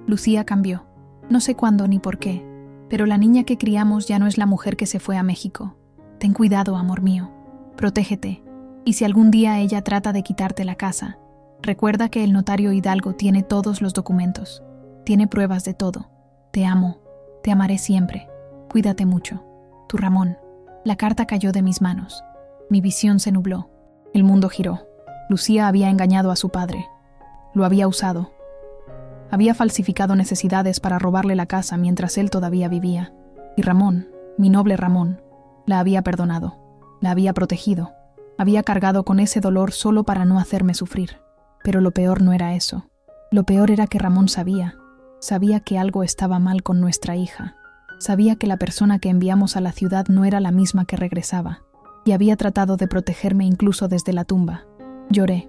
Lucía cambió. No sé cuándo ni por qué, pero la niña que criamos ya no es la mujer que se fue a México. Ten cuidado, amor mío. Protégete. Y si algún día ella trata de quitarte la casa, recuerda que el notario Hidalgo tiene todos los documentos. Tiene pruebas de todo. Te amo. Te amaré siempre. Cuídate mucho. Tu Ramón. La carta cayó de mis manos. Mi visión se nubló. El mundo giró. Lucía había engañado a su padre. Lo había usado. Había falsificado necesidades para robarle la casa mientras él todavía vivía. Y Ramón, mi noble Ramón, la había perdonado. La había protegido. Había cargado con ese dolor solo para no hacerme sufrir. Pero lo peor no era eso. Lo peor era que Ramón sabía que algo estaba mal con nuestra hija. Sabía que la persona que enviamos a la ciudad no era la misma que regresaba. Y había tratado de protegerme incluso desde la tumba. Lloré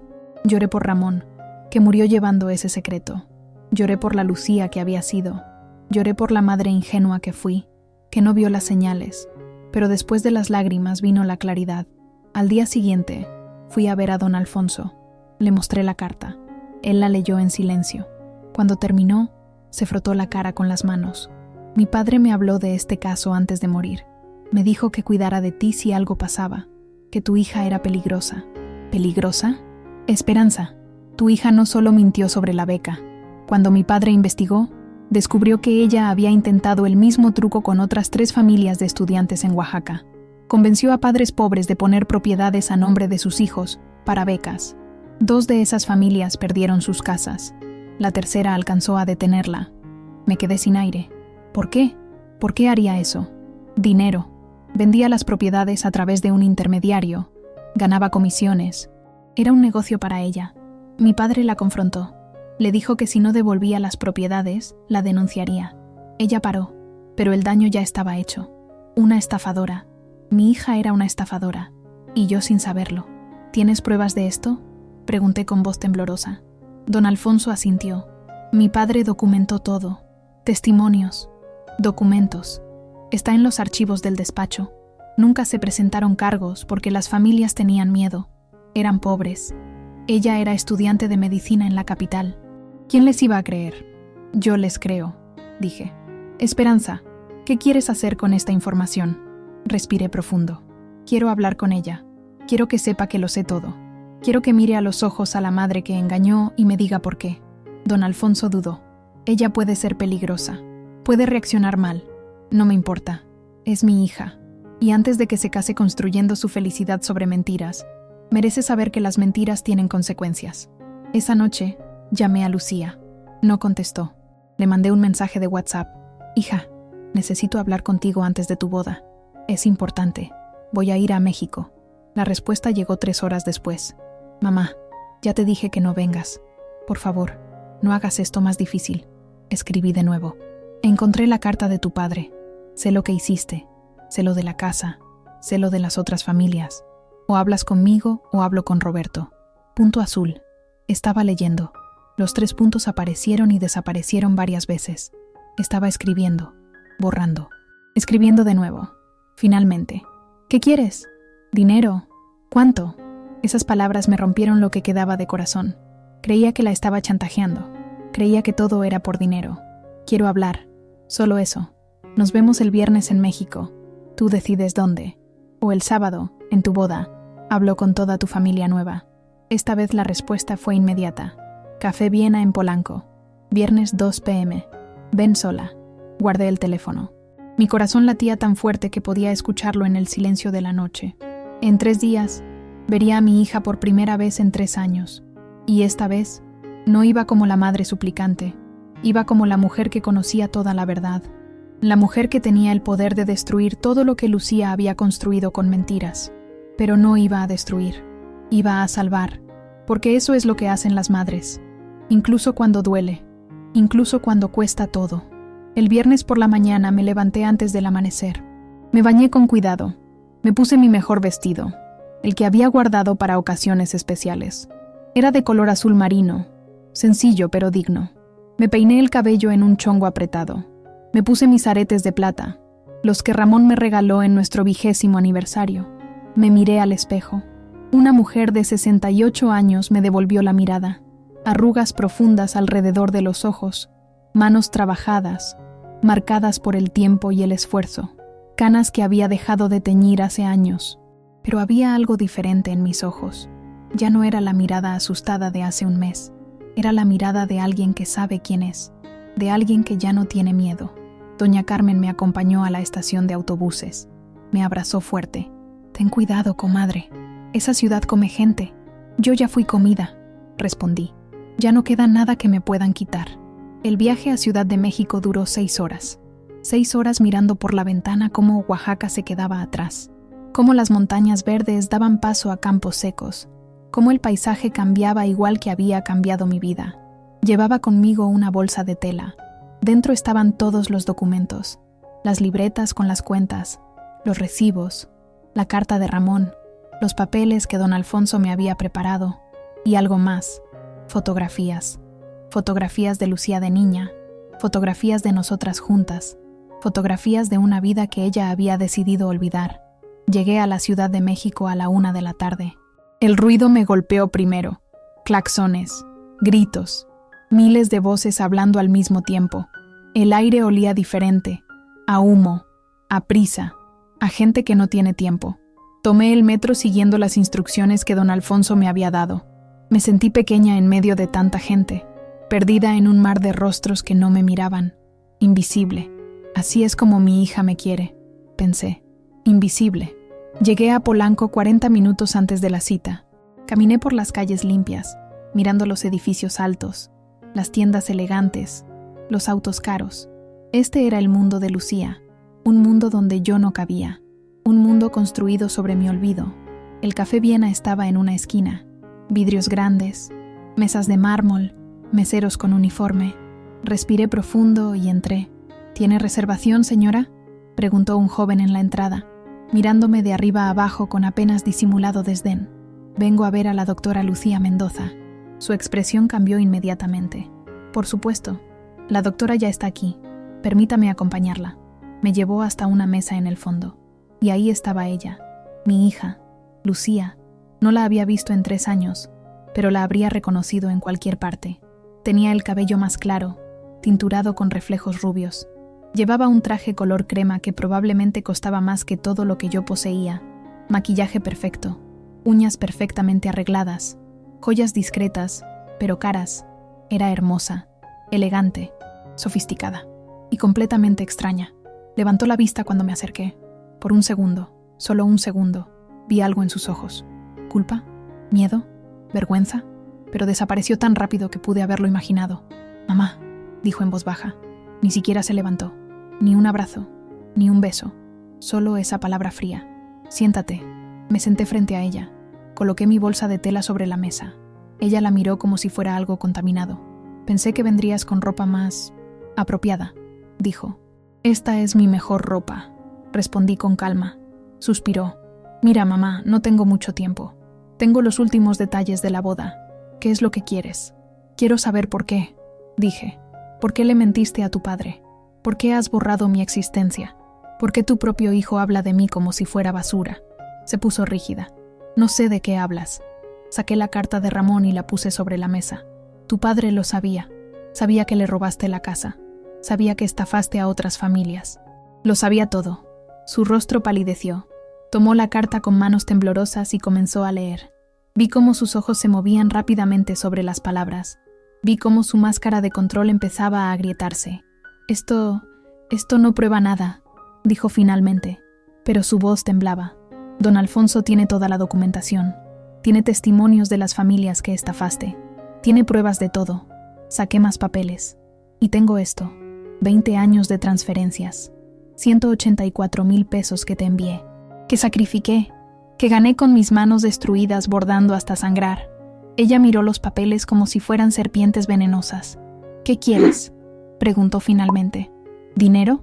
por Ramón, que murió llevando ese secreto. Lloré por la Lucía que había sido. Lloré por la madre ingenua que fui, que no vio las señales. Pero después de las lágrimas vino la claridad. Al día siguiente, fui a ver a don Alfonso. Le mostré la carta. Él la leyó en silencio. Cuando terminó, se frotó la cara con las manos. Mi padre me habló de este caso antes de morir. Me dijo que cuidara de ti si algo pasaba, que tu hija era peligrosa. ¿Peligrosa? Esperanza, tu hija no solo mintió sobre la beca. Cuando mi padre investigó, descubrió que ella había intentado el mismo truco con otras 3 familias de estudiantes en Oaxaca. Convenció a padres pobres de poner propiedades a nombre de sus hijos para becas. 2 de esas familias perdieron sus casas. La tercera alcanzó a detenerla. Me quedé sin aire. ¿Por qué? ¿Por qué haría eso? Dinero. Vendía las propiedades a través de un intermediario. Ganaba comisiones. Era un negocio para ella. Mi padre la confrontó. Le dijo que si no devolvía las propiedades, la denunciaría. Ella paró, pero el daño ya estaba hecho. Una estafadora. Mi hija era una estafadora. Y yo sin saberlo. ¿Tienes pruebas de esto?, pregunté con voz temblorosa. Don Alfonso asintió. Mi padre documentó todo. Testimonios. Documentos. Está en los archivos del despacho. Nunca se presentaron cargos porque las familias tenían miedo. Eran pobres. Ella era estudiante de medicina en la capital. ¿Quién les iba a creer? Yo les creo, dije. Esperanza, ¿Qué quieres hacer con esta información? Respiré profundo. Quiero hablar con ella. Quiero que sepa que lo sé todo. Quiero que mire a los ojos a la madre que engañó y me diga por qué. Don Alfonso dudó. Ella puede ser peligrosa. Puede reaccionar mal. No me importa. Es mi hija. Y antes de que se case construyendo su felicidad sobre mentiras, merece saber que las mentiras tienen consecuencias. Esa noche, llamé a Lucía. No contestó. Le mandé un mensaje de WhatsApp. Hija, necesito hablar contigo antes de tu boda. Es importante. Voy a ir a México. La respuesta llegó 3 horas después. Mamá, ya te dije que no vengas. Por favor, no hagas esto más difícil. Escribí de nuevo. Encontré la carta de tu padre. Sé lo que hiciste. Sé lo de la casa. Sé lo de las otras familias. O hablas conmigo o hablo con Roberto. Punto azul. Estaba leyendo. Los 3 puntos aparecieron y desaparecieron varias veces. Estaba escribiendo. Borrando. Escribiendo de nuevo. Finalmente. ¿Qué quieres? ¿Dinero? ¿Cuánto? Esas palabras me rompieron lo que quedaba de corazón. Creía que la estaba chantajeando. Creía que todo era por dinero. Quiero hablar. Solo eso. Nos vemos el viernes en México. Tú decides dónde. O el sábado, en tu boda. Hablo con toda tu familia nueva. Esta vez la respuesta fue inmediata. Café Viena en Polanco. Viernes 2 p.m. Ven sola. Guardé el teléfono. Mi corazón latía tan fuerte que podía escucharlo en el silencio de la noche. En 3 días, vería a mi hija por primera vez en 3 años. Y esta vez, no iba como la madre suplicante. Iba como la mujer que conocía toda la verdad. La mujer que tenía el poder de destruir todo lo que Lucía había construido con mentiras. Pero no iba a destruir. Iba a salvar. Porque eso es lo que hacen las madres. Incluso cuando duele. Incluso cuando cuesta todo. El viernes por la mañana me levanté antes del amanecer. Me bañé con cuidado. Me puse mi mejor vestido, el que había guardado para ocasiones especiales. Era de color azul marino, sencillo pero digno. Me peiné el cabello en un chongo apretado. Me puse mis aretes de plata, los que Ramón me regaló en nuestro 20º aniversario. Me miré al espejo. Una mujer de 68 años me devolvió la mirada. Arrugas profundas alrededor de los ojos, manos trabajadas, marcadas por el tiempo y el esfuerzo, canas que había dejado de teñir hace años. Pero había algo diferente en mis ojos. Ya no era la mirada asustada de hace un mes. Era la mirada de alguien que sabe quién es, de alguien que ya no tiene miedo. Doña Carmen me acompañó a la estación de autobuses. Me abrazó fuerte. Ten cuidado, comadre. Esa ciudad come gente. Yo ya fui comida, respondí. Ya no queda nada que me puedan quitar. El viaje a Ciudad de México duró 6 horas. 6 horas mirando por la ventana cómo Oaxaca se quedaba atrás, cómo las montañas verdes daban paso a campos secos, cómo el paisaje cambiaba igual que había cambiado mi vida. Llevaba conmigo una bolsa de tela. Dentro estaban todos los documentos, las libretas con las cuentas, los recibos, la carta de Ramón, los papeles que don Alfonso me había preparado, y algo más, fotografías. Fotografías de Lucía de niña, fotografías de nosotras juntas, fotografías de una vida que ella había decidido olvidar. Llegué a la Ciudad de México a la 1 de la tarde. El ruido me golpeó primero. Claxones, gritos, miles de voces hablando al mismo tiempo. El aire olía diferente, a humo, a prisa, a gente que no tiene tiempo. Tomé el metro siguiendo las instrucciones que don Alfonso me había dado. Me sentí pequeña en medio de tanta gente, perdida en un mar de rostros que no me miraban. Invisible. Así es como mi hija me quiere, pensé. Invisible. Llegué a Polanco 40 minutos antes de la cita. Caminé por las calles limpias, mirando los edificios altos, las tiendas elegantes, los autos caros. Este era el mundo de Lucía, un mundo donde yo no cabía, un mundo construido sobre mi olvido. El Café Viena estaba en una esquina, vidrios grandes, mesas de mármol, meseros con uniforme. Respiré profundo y entré. ¿Tiene reservación, señora?, preguntó un joven en la entrada, mirándome de arriba a abajo con apenas disimulado desdén. Vengo a ver a la doctora Lucía Mendoza. Su expresión cambió inmediatamente. Por supuesto. La doctora ya está aquí. Permítame acompañarla. Me llevó hasta una mesa en el fondo. Y ahí estaba ella, mi hija, Lucía. No la había visto en 3 años, pero la habría reconocido en cualquier parte. Tenía el cabello más claro, tinturado con reflejos rubios. Llevaba un traje color crema que probablemente costaba más que todo lo que yo poseía, maquillaje perfecto, uñas perfectamente arregladas, joyas discretas, pero caras. Era hermosa, elegante, sofisticada y completamente extraña. Levantó la vista cuando me acerqué. Por un segundo, solo un segundo, vi algo en sus ojos. ¿Culpa? ¿Miedo? ¿Vergüenza? Pero desapareció tan rápido que pude haberlo imaginado. «Mamá», dijo en voz baja. Ni siquiera se levantó. Ni un abrazo, ni un beso. Solo esa palabra fría. «Siéntate». Me senté frente a ella. Coloqué mi bolsa de tela sobre la mesa. Ella la miró como si fuera algo contaminado. «Pensé que vendrías con ropa más apropiada», dijo. «Esta es mi mejor ropa», respondí con calma. Suspiró. «Mira, mamá, no tengo mucho tiempo. Tengo los últimos detalles de la boda. ¿Qué es lo que quieres?» «Quiero saber por qué», dije. «¿Por qué le mentiste a tu padre? ¿Por qué has borrado mi existencia? ¿Por qué tu propio hijo habla de mí como si fuera basura?» Se puso rígida. «No sé de qué hablas». Saqué la carta de Ramón y la puse sobre la mesa. «Tu padre lo sabía. Sabía que le robaste la casa. Sabía que estafaste a otras familias. Lo sabía todo». Su rostro palideció. Tomó la carta con manos temblorosas y comenzó a leer. Vi cómo sus ojos se movían rápidamente sobre las palabras. Vi cómo su máscara de control empezaba a agrietarse. Esto no prueba nada», dijo finalmente, pero su voz temblaba. «Don Alfonso tiene toda la documentación. Tiene testimonios de las familias que estafaste. Tiene pruebas de todo. Saqué más papeles. Y tengo esto. 20 años de transferencias. 184,000 pesos que te envié. Que sacrifiqué. Que gané con mis manos destruidas bordando hasta sangrar». Ella miró los papeles como si fueran serpientes venenosas. «¿Qué quieres?», preguntó finalmente. «¿Dinero?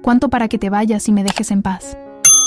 ¿Cuánto para que te vayas y me dejes en paz?»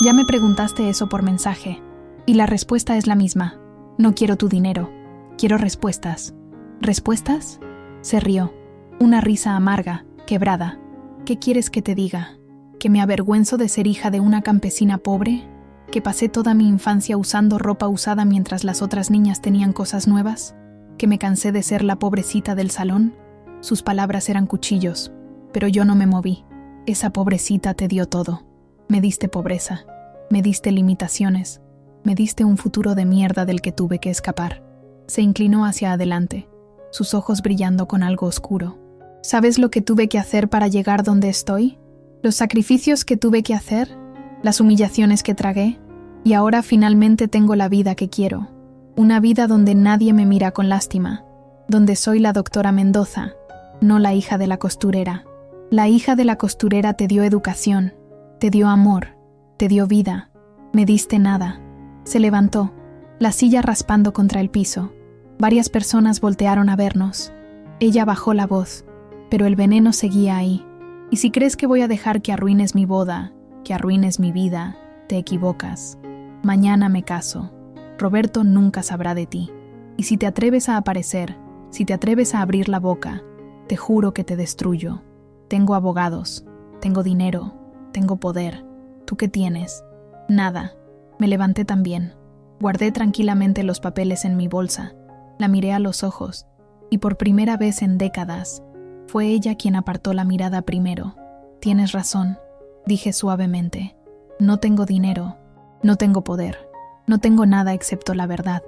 «Ya me preguntaste eso por mensaje. Y la respuesta es la misma. No quiero tu dinero. Quiero respuestas». «¿Respuestas?», se rió. Una risa amarga, quebrada. «¿Qué quieres que te diga? ¿Que me avergüenzo de ser hija de una campesina pobre? ¿Que pasé toda mi infancia usando ropa usada mientras las otras niñas tenían cosas nuevas? ¿Que me cansé de ser la pobrecita del salón?» Sus palabras eran cuchillos, pero yo no me moví. «Esa pobrecita te dio todo. Me diste pobreza. Me diste limitaciones. Me diste un futuro de mierda del que tuve que escapar». Se inclinó hacia adelante, sus ojos brillando con algo oscuro. «¿Sabes lo que tuve que hacer para llegar donde estoy? Los sacrificios que tuve que hacer, las humillaciones que tragué, y ahora finalmente tengo la vida que quiero. Una vida donde nadie me mira con lástima, donde soy la doctora Mendoza, no la hija de la costurera. La hija de la costurera te dio educación, te dio amor, te dio vida. Me diste nada». Se levantó, la silla raspando contra el piso. Varias personas voltearon a vernos. Ella bajó la voz, pero el veneno seguía ahí. «Y si crees que voy a dejar que arruines mi boda, que arruines mi vida, te equivocas. Mañana me caso. Roberto nunca sabrá de ti. Y si te atreves a aparecer, si te atreves a abrir la boca, te juro que te destruyo. Tengo abogados, tengo dinero, tengo poder. ¿Tú qué tienes?». «Nada». Me levanté también. Guardé tranquilamente los papeles en mi bolsa. La miré a los ojos, y por primera vez en décadas, fue ella quien apartó la mirada primero. «Tienes razón», dije suavemente. «No tengo dinero, no tengo poder, no tengo nada excepto la verdad.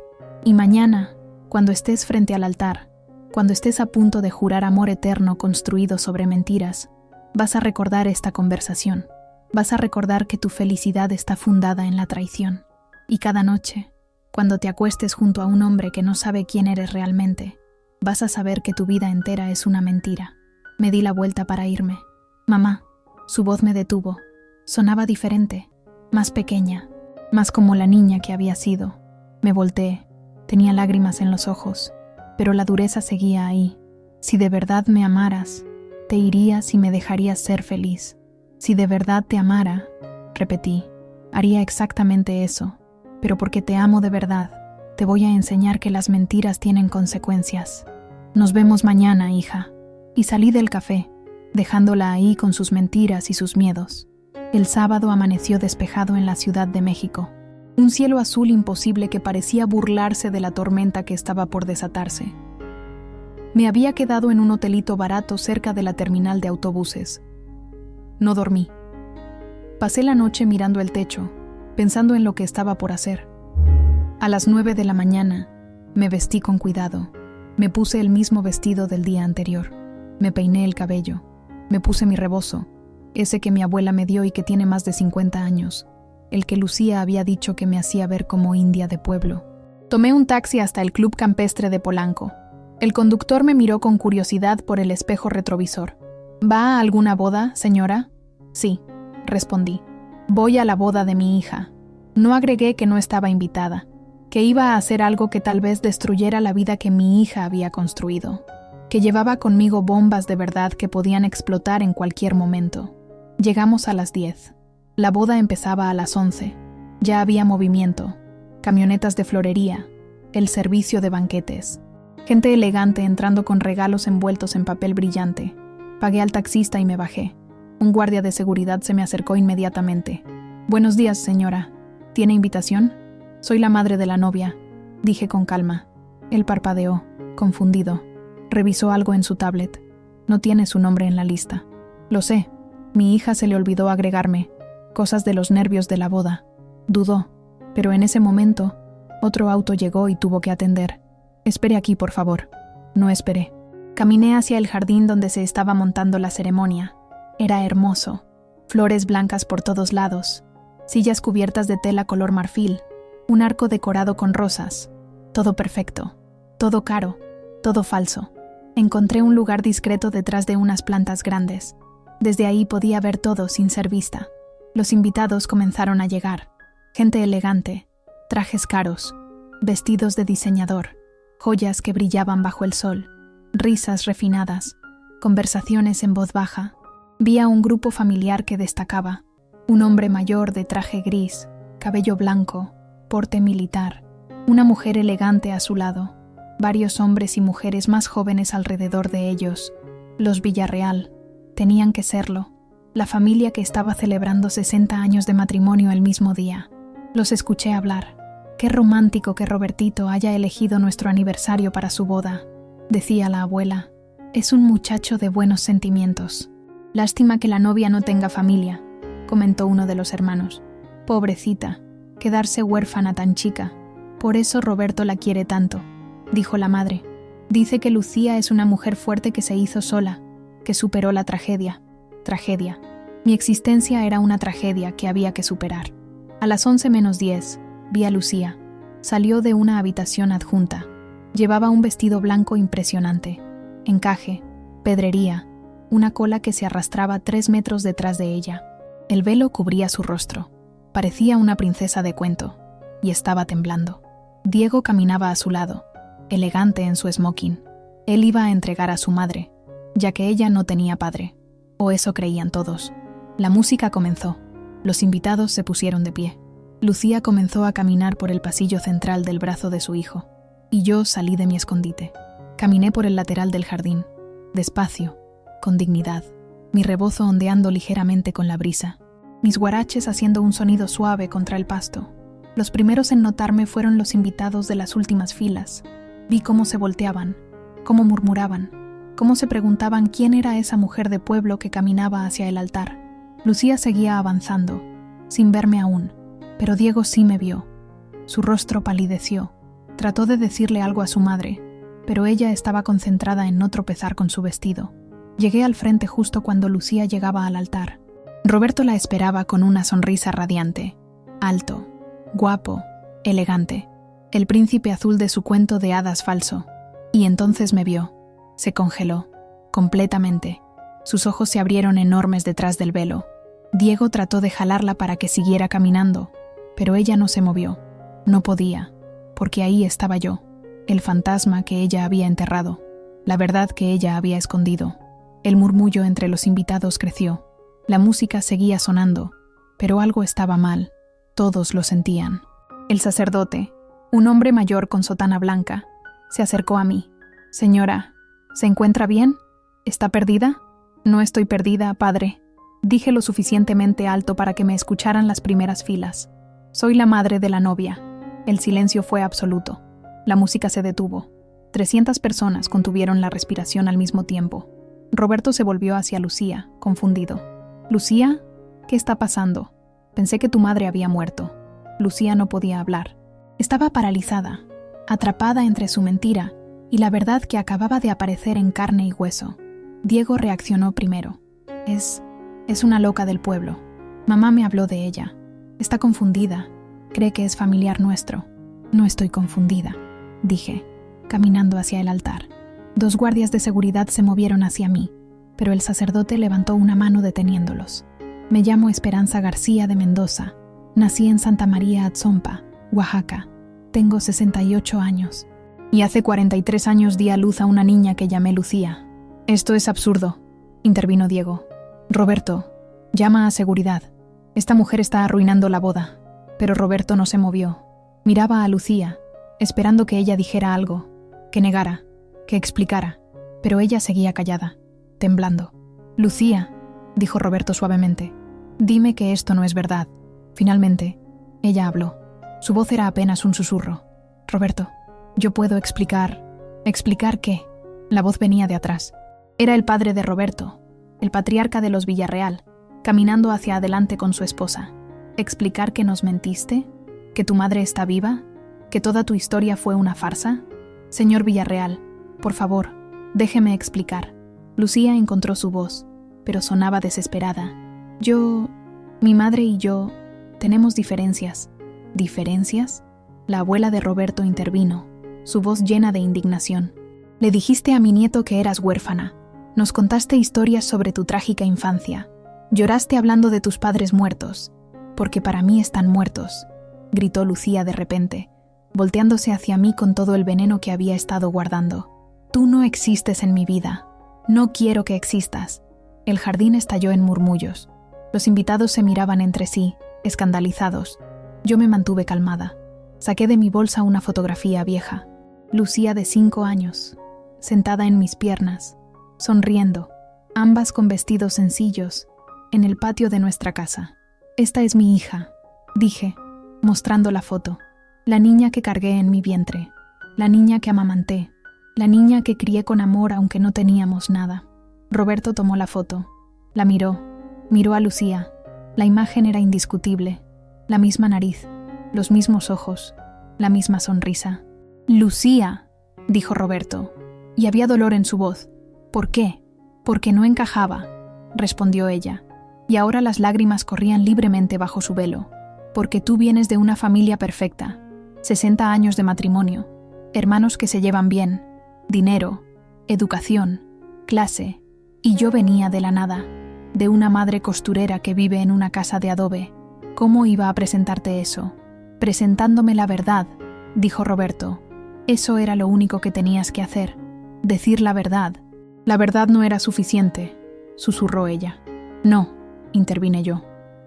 Y mañana, cuando estés frente al altar, cuando estés a punto de jurar amor eterno construido sobre mentiras, vas a recordar esta conversación. Vas a recordar que tu felicidad está fundada en la traición. Y cada noche, cuando te acuestes junto a un hombre que no sabe quién eres realmente, vas a saber que tu vida entera es una mentira». Me di la vuelta para irme. «Mamá». Su voz me detuvo. Sonaba diferente, más pequeña, más como la niña que había sido. Me volteé. Tenía lágrimas en los ojos, pero la dureza seguía ahí. «Si de verdad me amaras, te irías y me dejarías ser feliz. Si de verdad te amara», repetí, «haría exactamente eso. Pero porque te amo de verdad, te voy a enseñar que las mentiras tienen consecuencias. Nos vemos mañana, hija». Y salí del café, dejándola ahí con sus mentiras y sus miedos. El sábado amaneció despejado en la Ciudad de México. Un cielo azul imposible que parecía burlarse de la tormenta que estaba por desatarse. Me había quedado en un hotelito barato cerca de la terminal de autobuses. No dormí. Pasé la noche mirando el techo, pensando en lo que estaba por hacer. A las 9 de la mañana, me vestí con cuidado. Me puse el mismo vestido del día anterior. Me peiné el cabello. Me puse mi rebozo, ese que mi abuela me dio y que tiene más de 50 años, el que Lucía había dicho que me hacía ver como india de pueblo. Tomé un taxi hasta el Club Campestre de Polanco. El conductor me miró con curiosidad por el espejo retrovisor. ¿Va a alguna boda, señora? Sí, respondí. Voy a la boda de mi hija. No agregué que no estaba invitada, que iba a hacer algo que tal vez destruyera la vida que mi hija había construido, que llevaba conmigo bombas de verdad que podían explotar en cualquier momento. Llegamos a las 10. La boda empezaba a las 11. Ya había movimiento, camionetas de florería, el servicio de banquetes, gente elegante entrando con regalos envueltos en papel brillante. Pagué al taxista y me bajé. Un guardia de seguridad se me acercó inmediatamente. «Buenos días, señora. ¿Tiene invitación?» «Soy la madre de la novia», dije con calma. Él parpadeó, confundido. Revisó algo en su tablet. «No tiene su nombre en la lista». «Lo sé. Mi hija se le olvidó agregarme. Cosas de los nervios de la boda». Dudó, pero en ese momento, otro auto llegó y tuvo que atender. «Espere aquí, por favor». No esperé. Caminé hacia el jardín donde se estaba montando la ceremonia. Era hermoso. Flores blancas por todos lados. Sillas cubiertas de tela color marfil. Un arco decorado con rosas. Todo perfecto. Todo caro. Todo falso. Encontré un lugar discreto detrás de unas plantas grandes. Desde ahí podía ver todo sin ser vista. Los invitados comenzaron a llegar. Gente elegante, trajes caros, vestidos de diseñador, joyas que brillaban bajo el sol, risas refinadas, conversaciones en voz baja. Vi a un grupo familiar que destacaba. Un hombre mayor de traje gris, cabello blanco, porte militar. Una mujer elegante a su lado. Varios hombres y mujeres más jóvenes alrededor de ellos. Los Villarreal. Tenían que serlo. La familia que estaba celebrando 60 años de matrimonio el mismo día. Los escuché hablar. «Qué romántico que Robertito haya elegido nuestro aniversario para su boda», decía la abuela. «Es un muchacho de buenos sentimientos». «Lástima que la novia no tenga familia», comentó uno de los hermanos. «Pobrecita, quedarse huérfana tan chica. Por eso Roberto la quiere tanto», dijo la madre. «Dice que Lucía es una mujer fuerte que se hizo sola, que superó la tragedia». Tragedia. Mi existencia era una tragedia que había que superar. A las 11:10, vi a Lucía. Salió de una habitación adjunta. Llevaba un vestido blanco impresionante. Encaje, pedrería, una cola que se arrastraba 3 metros detrás de ella. El velo cubría su rostro. Parecía una princesa de cuento. Y estaba temblando. Diego caminaba a su lado, elegante en su smoking. Él iba a entregar a su madre, ya que ella no tenía padre. O eso creían todos. La música comenzó. Los invitados se pusieron de pie. Lucía comenzó a caminar por el pasillo central del brazo de su hijo, y yo salí de mi escondite. Caminé por el lateral del jardín, despacio, con dignidad, mi rebozo ondeando ligeramente con la brisa, mis guaraches haciendo un sonido suave contra el pasto. Los primeros en notarme fueron los invitados de las últimas filas. Vi cómo se volteaban, cómo murmuraban, cómo se preguntaban quién era esa mujer de pueblo que caminaba hacia el altar. Lucía seguía avanzando, sin verme aún, pero Diego sí me vio. Su rostro palideció. Trató de decirle algo a su madre, pero ella estaba concentrada en no tropezar con su vestido. Llegué al frente justo cuando Lucía llegaba al altar. Roberto la esperaba con una sonrisa radiante, alto, guapo, elegante, el príncipe azul de su cuento de hadas falso. Y entonces me vio. Se congeló, completamente. Sus ojos se abrieron enormes detrás del velo. Diego trató de jalarla para que siguiera caminando, pero ella no se movió. No podía, porque ahí estaba yo, el fantasma que ella había enterrado, la verdad que ella había escondido. El murmullo entre los invitados creció. La música seguía sonando, pero algo estaba mal. Todos lo sentían. El sacerdote, un hombre mayor con sotana blanca, se acercó a mí. «Señora, ¿se encuentra bien? ¿Está perdida?» «No estoy perdida, padre», dije lo suficientemente alto para que me escucharan las primeras filas. «Soy la madre de la novia». El silencio fue absoluto. La música se detuvo. 300 personas contuvieron la respiración al mismo tiempo. Roberto se volvió hacia Lucía, confundido. «Lucía, ¿qué está pasando? Pensé que tu madre había muerto». Lucía no podía hablar. Estaba paralizada, atrapada entre su mentira y la verdad que acababa de aparecer en carne y hueso. Diego reaccionó primero. Es una loca del pueblo. Mamá me habló de ella. Está confundida. Cree que es familiar nuestro. No estoy confundida, dije, caminando hacia el altar. 2 guardias de seguridad se movieron hacia mí, pero el sacerdote levantó una mano deteniéndolos. Me llamo Esperanza García de Mendoza. Nací en Santa María Atzompa, Oaxaca. Tengo 68 años. Y hace 43 años di a luz a una niña que llamé Lucía. Esto es absurdo, intervino Diego. Roberto, llama a seguridad. Esta mujer está arruinando la boda. Pero Roberto no se movió. Miraba a Lucía, esperando que ella dijera algo, que negara, que explicara, pero ella seguía callada, temblando. Lucía, dijo Roberto suavemente, dime que esto no es verdad. Finalmente, ella habló. Su voz era apenas un susurro. Roberto, yo puedo explicar. ¿Explicar qué? La voz venía de atrás. Era el padre de Roberto, el patriarca de los Villarreal, caminando hacia adelante con su esposa. ¿Explicar que nos mentiste? ¿Que tu madre está viva? ¿Que toda tu historia fue una farsa? Señor Villarreal, por favor, déjeme explicar. Lucía encontró su voz, pero sonaba desesperada. Mi madre y yo, tenemos diferencias. ¿Diferencias? La abuela de Roberto intervino, su voz llena de indignación. Le dijiste a mi nieto que eras huérfana. Nos contaste historias sobre tu trágica infancia. Lloraste hablando de tus padres muertos. Porque para mí están muertos, gritó Lucía de repente, volteándose hacia mí con todo el veneno que había estado guardando. Tú no existes en mi vida. No quiero que existas. El jardín estalló en murmullos. Los invitados se miraban entre sí, escandalizados. Yo me mantuve calmada. Saqué de mi bolsa una fotografía vieja. Lucía de 5 años, sentada en mis piernas, sonriendo, ambas con vestidos sencillos, en el patio de nuestra casa. Esta es mi hija, dije, mostrando la foto. La niña que cargué en mi vientre, la niña que amamanté, la niña que crié con amor aunque no teníamos nada. Roberto tomó la foto, la miró a Lucía. La imagen era indiscutible, la misma nariz, los mismos ojos, la misma sonrisa. Lucía, dijo Roberto, y había dolor en su voz. ¿Por qué? Porque no encajaba, respondió ella. Y ahora las lágrimas corrían libremente bajo su velo, porque tú vienes de una familia perfecta, 60 años de matrimonio, hermanos que se llevan bien, dinero, educación, clase, y yo venía de la nada, de una madre costurera que vive en una casa de adobe. ¿Cómo iba a presentarte eso? Presentándome la verdad, dijo Roberto. Eso era lo único que tenías que hacer, decir la verdad. La verdad no era suficiente, susurró ella. No, intervine yo.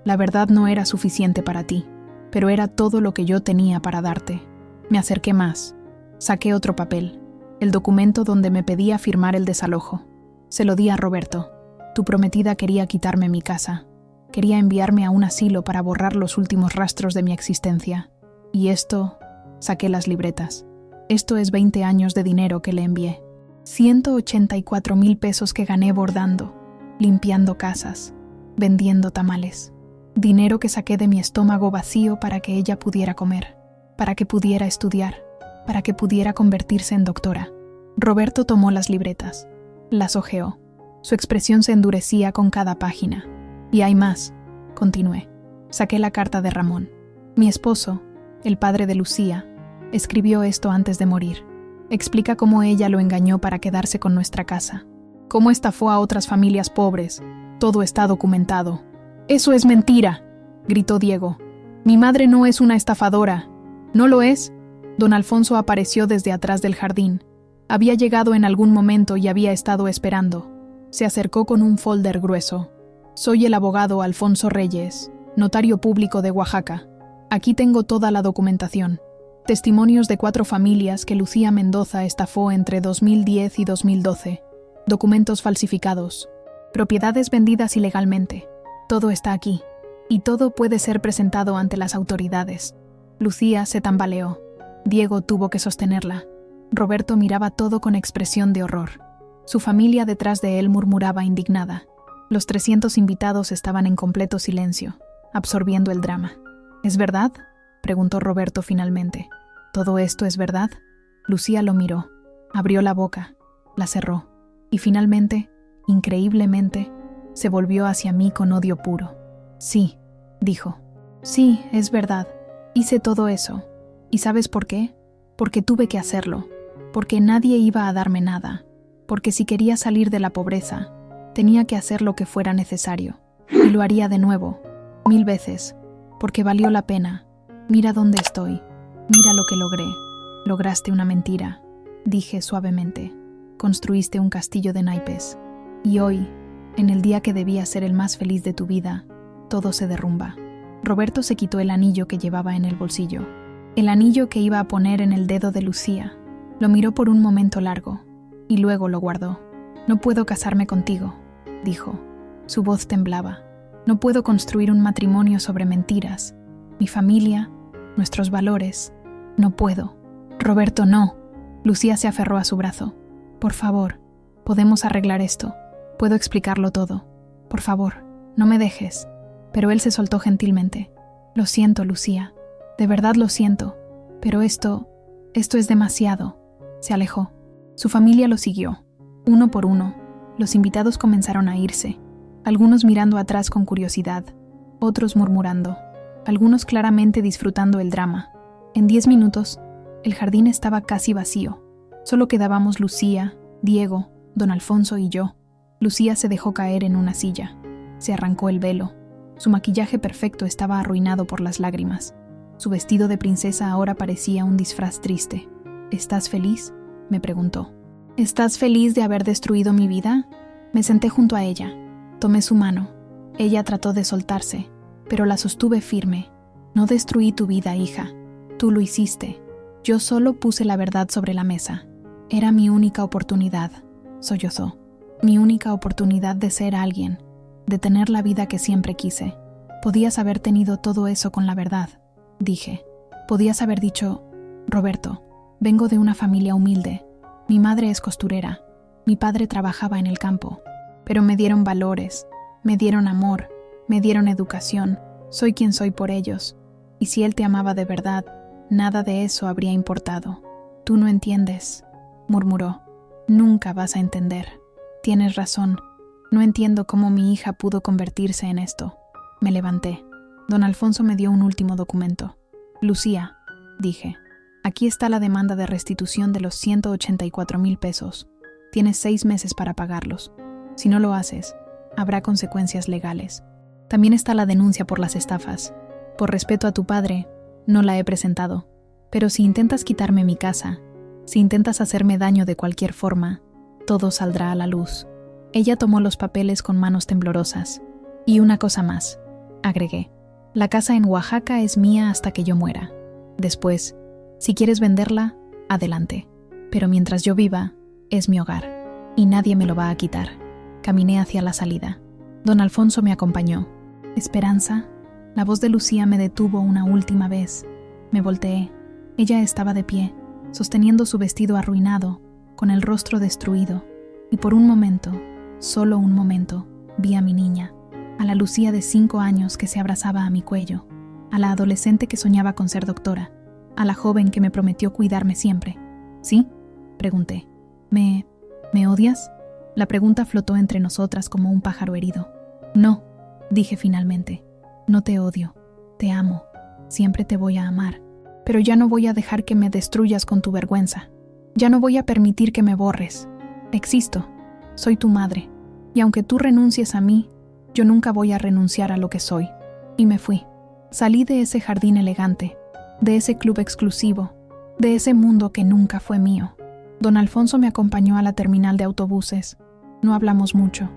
La verdad no era suficiente para ti, pero era todo lo que yo tenía para darte. Me acerqué más. Saqué otro papel, el documento donde me pedía firmar el desalojo. Se lo di a Roberto. Tu prometida quería quitarme mi casa. Quería enviarme a un asilo para borrar los últimos rastros de mi existencia. Y esto... Saqué las libretas. Esto es 20 años de dinero que le envié. 184,000 pesos que gané bordando, limpiando casas, vendiendo tamales. Dinero que saqué de mi estómago vacío para que ella pudiera comer, para que pudiera estudiar, para que pudiera convertirse en doctora. Roberto tomó las libretas, las hojeó. Su expresión se endurecía con cada página. Y hay más, continué. Saqué la carta de Ramón. Mi esposo, el padre de Lucía, escribió esto antes de morir. Explica cómo ella lo engañó para quedarse con nuestra casa, cómo estafó a otras familias pobres. Todo está documentado. «¡Eso es mentira!», gritó Diego. «Mi madre no es una estafadora». «¿No lo es?». Don Alfonso apareció desde atrás del jardín. Había llegado en algún momento y había estado esperando. Se acercó con un folder grueso. «Soy el abogado Alfonso Reyes, notario público de Oaxaca. Aquí tengo toda la documentación. Testimonios de 4 familias que Lucía Mendoza estafó entre 2010 y 2012. Documentos falsificados. Propiedades vendidas ilegalmente. Todo está aquí. Y todo puede ser presentado ante las autoridades». Lucía se tambaleó. Diego tuvo que sostenerla. Roberto miraba todo con expresión de horror. Su familia detrás de él murmuraba indignada. Los 300 invitados estaban en completo silencio, absorbiendo el drama. ¿Es verdad?, preguntó Roberto finalmente. ¿Todo esto es verdad? Lucía lo miró, abrió la boca, la cerró, y finalmente, increíblemente, se volvió hacia mí con odio puro. Sí, dijo. Sí, es verdad. Hice todo eso. ¿Y sabes por qué? Porque tuve que hacerlo. Porque nadie iba a darme nada. Porque si quería salir de la pobreza, tenía que hacer lo que fuera necesario. Y lo haría de nuevo, 1000 veces. Porque valió la pena. Mira dónde estoy. Mira lo que logré. Lograste una mentira, dije suavemente. Construiste un castillo de naipes. Y hoy, en el día que debía ser el más feliz de tu vida, todo se derrumba. Roberto se quitó el anillo que llevaba en el bolsillo. El anillo que iba a poner en el dedo de Lucía. Lo miró por un momento largo, y luego lo guardó. No puedo casarme contigo, dijo. Su voz temblaba. No puedo construir un matrimonio sobre mentiras. Mi familia, nuestros valores. No puedo. Roberto, no. Lucía se aferró a su brazo. Por favor, podemos arreglar esto. Puedo explicarlo todo. Por favor, no me dejes. Pero él se soltó gentilmente. Lo siento, Lucía. De verdad lo siento. Pero esto es demasiado. Se alejó. Su familia lo siguió. Uno por uno, los invitados comenzaron a irse. Algunos mirando atrás con curiosidad, otros murmurando, algunos claramente disfrutando el drama. En 10 minutos, el jardín estaba casi vacío. Solo quedábamos Lucía, Diego, don Alfonso y yo. Lucía se dejó caer en una silla. Se arrancó el velo. Su maquillaje perfecto estaba arruinado por las lágrimas. Su vestido de princesa ahora parecía un disfraz triste. ¿Estás feliz?, me preguntó. ¿Estás feliz de haber destruido mi vida? Me senté junto a ella. Tomé su mano. Ella trató de soltarse, pero la sostuve firme. No destruí tu vida, hija. Tú lo hiciste. Yo solo puse la verdad sobre la mesa. Era mi única oportunidad, sollozó. Mi única oportunidad de ser alguien, de tener la vida que siempre quise. Podías haber tenido todo eso con la verdad, dije. Podías haber dicho, Roberto, vengo de una familia humilde. Mi madre es costurera. Mi padre trabajaba en el campo. Pero me dieron valores, me dieron amor, me dieron educación. Soy quien soy por ellos. Y si él te amaba de verdad, nada de eso habría importado. Tú no entiendes, murmuró. Nunca vas a entender. Tienes razón. No entiendo cómo mi hija pudo convertirse en esto. Me levanté. Don Alfonso me dio un último documento. Lucía, dije, aquí está la demanda de restitución de los 184,000 pesos. Tienes 6 meses para pagarlos. Si no lo haces, habrá consecuencias legales. También está la denuncia por las estafas. Por respeto a tu padre, no la he presentado. Pero si intentas quitarme mi casa, si intentas hacerme daño de cualquier forma, todo saldrá a la luz. Ella tomó los papeles con manos temblorosas. Y una cosa más, agregué. La casa en Oaxaca es mía hasta que yo muera. Después, si quieres venderla, adelante. Pero mientras yo viva, es mi hogar. Y nadie me lo va a quitar. Caminé hacia la salida. Don Alfonso me acompañó. Esperanza. La voz de Lucía me detuvo una última vez. Me volteé. Ella estaba de pie, sosteniendo su vestido arruinado, con el rostro destruido. Y por un momento, solo un momento, vi a mi niña, a la Lucía de 5 años que se abrazaba a mi cuello, a la adolescente que soñaba con ser doctora, a la joven que me prometió cuidarme siempre. ¿Sí?, pregunté. ¿Me odias? La pregunta flotó entre nosotras como un pájaro herido. No, dije finalmente. No te odio. Te amo. Siempre te voy a amar. Pero ya no voy a dejar que me destruyas con tu vergüenza. Ya no voy a permitir que me borres. Existo. Soy tu madre. Y aunque tú renuncies a mí, yo nunca voy a renunciar a lo que soy. Y me fui. Salí de ese jardín elegante, de ese club exclusivo, de ese mundo que nunca fue mío. Don Alfonso me acompañó a la terminal de autobuses. No hablamos mucho.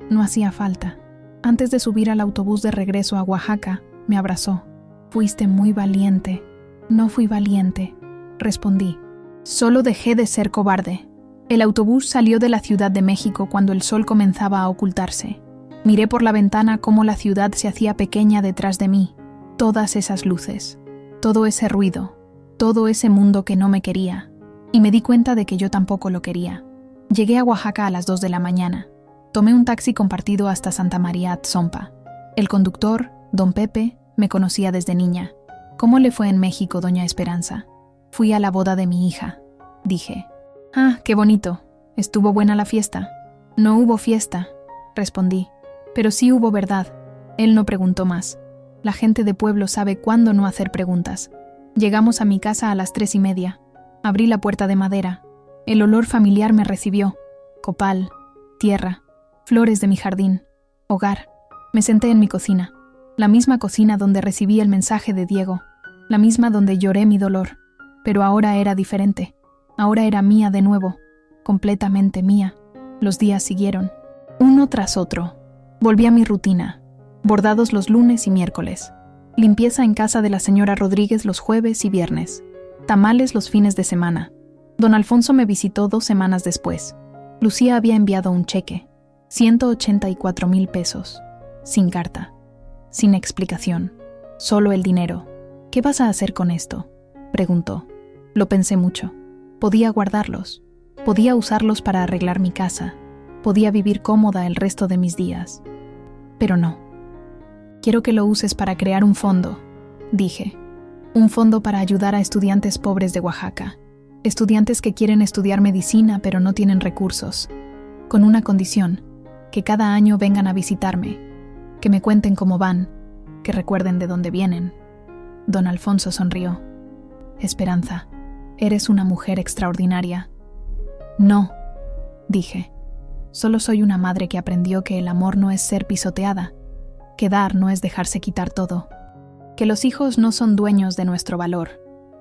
No hacía falta. Antes de subir al autobús de regreso a Oaxaca, me abrazó. Fuiste muy valiente. No fui valiente, respondí. Solo dejé de ser cobarde. El autobús salió de la Ciudad de México cuando el sol comenzaba a ocultarse. Miré por la ventana cómo la ciudad se hacía pequeña detrás de mí. Todas esas luces, todo ese ruido, todo ese mundo que no me quería. Y me di cuenta de que yo tampoco lo quería. Llegué a Oaxaca a las 2 de la mañana. Tomé un taxi compartido hasta Santa María Atzompa. El conductor, don Pepe, me conocía desde niña. ¿Cómo le fue en México, doña Esperanza? Fui a la boda de mi hija, dije. Ah, qué bonito. ¿Estuvo buena la fiesta? No hubo fiesta, respondí. Pero sí hubo verdad. Él no preguntó más. La gente de pueblo sabe cuándo no hacer preguntas. Llegamos a mi casa a las 3:30. Abrí la puerta de madera. El olor familiar me recibió. Copal, tierra, flores de mi jardín, hogar. Me senté en mi cocina. La misma cocina donde recibí el mensaje de Diego. La misma donde lloré mi dolor. Pero ahora era diferente. Ahora era mía de nuevo. Completamente mía. Los días siguieron. Uno tras otro. Volví a mi rutina. Bordados los lunes y miércoles. Limpieza en casa de la señora Rodríguez los jueves y viernes. Tamales los fines de semana. Don Alfonso me visitó 2 semanas después. Lucía había enviado un cheque. 184,000 pesos. Sin carta. Sin explicación. Solo el dinero. ¿Qué vas a hacer con esto?, preguntó. Lo pensé mucho. Podía guardarlos. Podía usarlos para arreglar mi casa. Podía vivir cómoda el resto de mis días. Pero no. Quiero que lo uses para crear un fondo, dije. Un fondo para ayudar a estudiantes pobres de Oaxaca. Estudiantes que quieren estudiar medicina pero no tienen recursos. Con una condición: que cada año vengan a visitarme. Que me cuenten cómo van. Que recuerden de dónde vienen. Don Alfonso sonrió. Esperanza, eres una mujer extraordinaria. No, dije. Solo soy una madre que aprendió que el amor no es ser pisoteada, que dar no es dejarse quitar todo, que los hijos no son dueños de nuestro valor.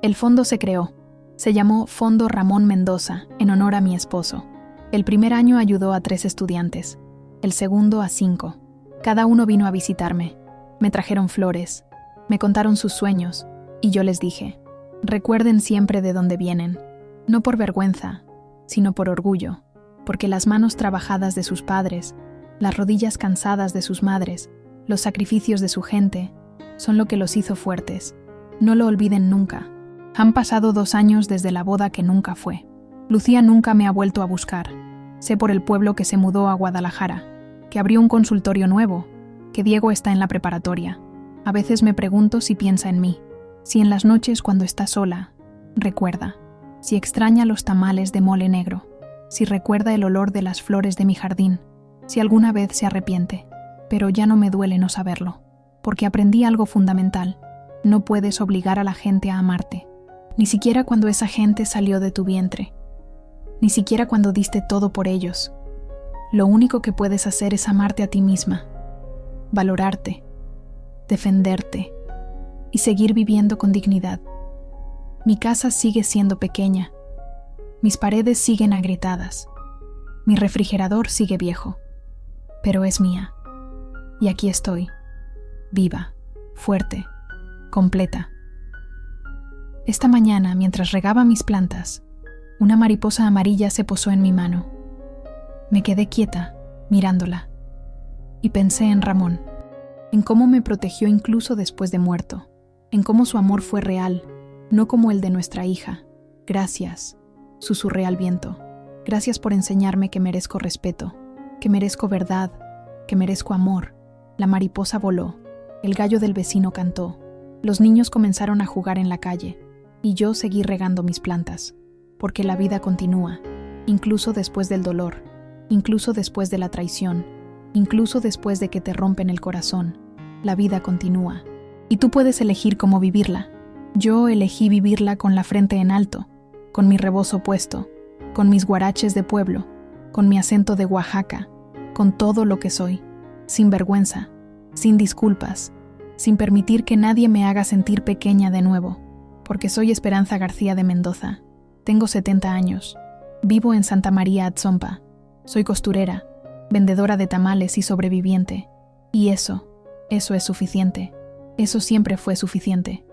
El fondo se creó. Se llamó Fondo Ramón Mendoza, en honor a mi esposo. El primer año ayudó a 3 estudiantes, el segundo a 5. Cada uno vino a visitarme. Me trajeron flores, me contaron sus sueños, y yo les dije: recuerden siempre de dónde vienen, no por vergüenza, sino por orgullo, porque las manos trabajadas de sus padres, las rodillas cansadas de sus madres, los sacrificios de su gente, son lo que los hizo fuertes. No lo olviden nunca. Han pasado 2 años desde la boda que nunca fue. Lucía nunca me ha vuelto a buscar. Sé por el pueblo que se mudó a Guadalajara, que abrió un consultorio nuevo, que Diego está en la preparatoria. A veces me pregunto si piensa en mí, si en las noches cuando está sola, recuerda, si extraña los tamales de mole negro, si recuerda el olor de las flores de mi jardín, si alguna vez se arrepiente. Pero ya no me duele no saberlo, porque aprendí algo fundamental. No puedes obligar a la gente a amarte, ni siquiera cuando esa gente salió de tu vientre, ni siquiera cuando diste todo por ellos. Lo único que puedes hacer es amarte a ti misma, valorarte, defenderte y seguir viviendo con dignidad. Mi casa sigue siendo pequeña, mis paredes siguen agrietadas, mi refrigerador sigue viejo, pero es mía. Y aquí estoy, viva, fuerte, completa. Esta mañana, mientras regaba mis plantas, una mariposa amarilla se posó en mi mano. Me quedé quieta, mirándola, y pensé en Ramón, en cómo me protegió incluso después de muerto, en cómo su amor fue real, no como el de nuestra hija. Gracias, susurré al viento. Gracias por enseñarme que merezco respeto, que merezco verdad, que merezco amor. La mariposa voló, el gallo del vecino cantó, los niños comenzaron a jugar en la calle, y yo seguí regando mis plantas, porque la vida continúa, incluso después del dolor, incluso después de la traición, incluso después de que te rompen el corazón. La vida continúa, y tú puedes elegir cómo vivirla. Yo elegí vivirla con la frente en alto, con mi rebozo puesto, con mis guaraches de pueblo, con mi acento de Oaxaca, con todo lo que soy, sin vergüenza, sin disculpas, sin permitir que nadie me haga sentir pequeña de nuevo, porque soy Esperanza García de Mendoza. Tengo 70 años, vivo en Santa María Atzompa, soy costurera, vendedora de tamales y sobreviviente, y eso es suficiente, eso siempre fue suficiente.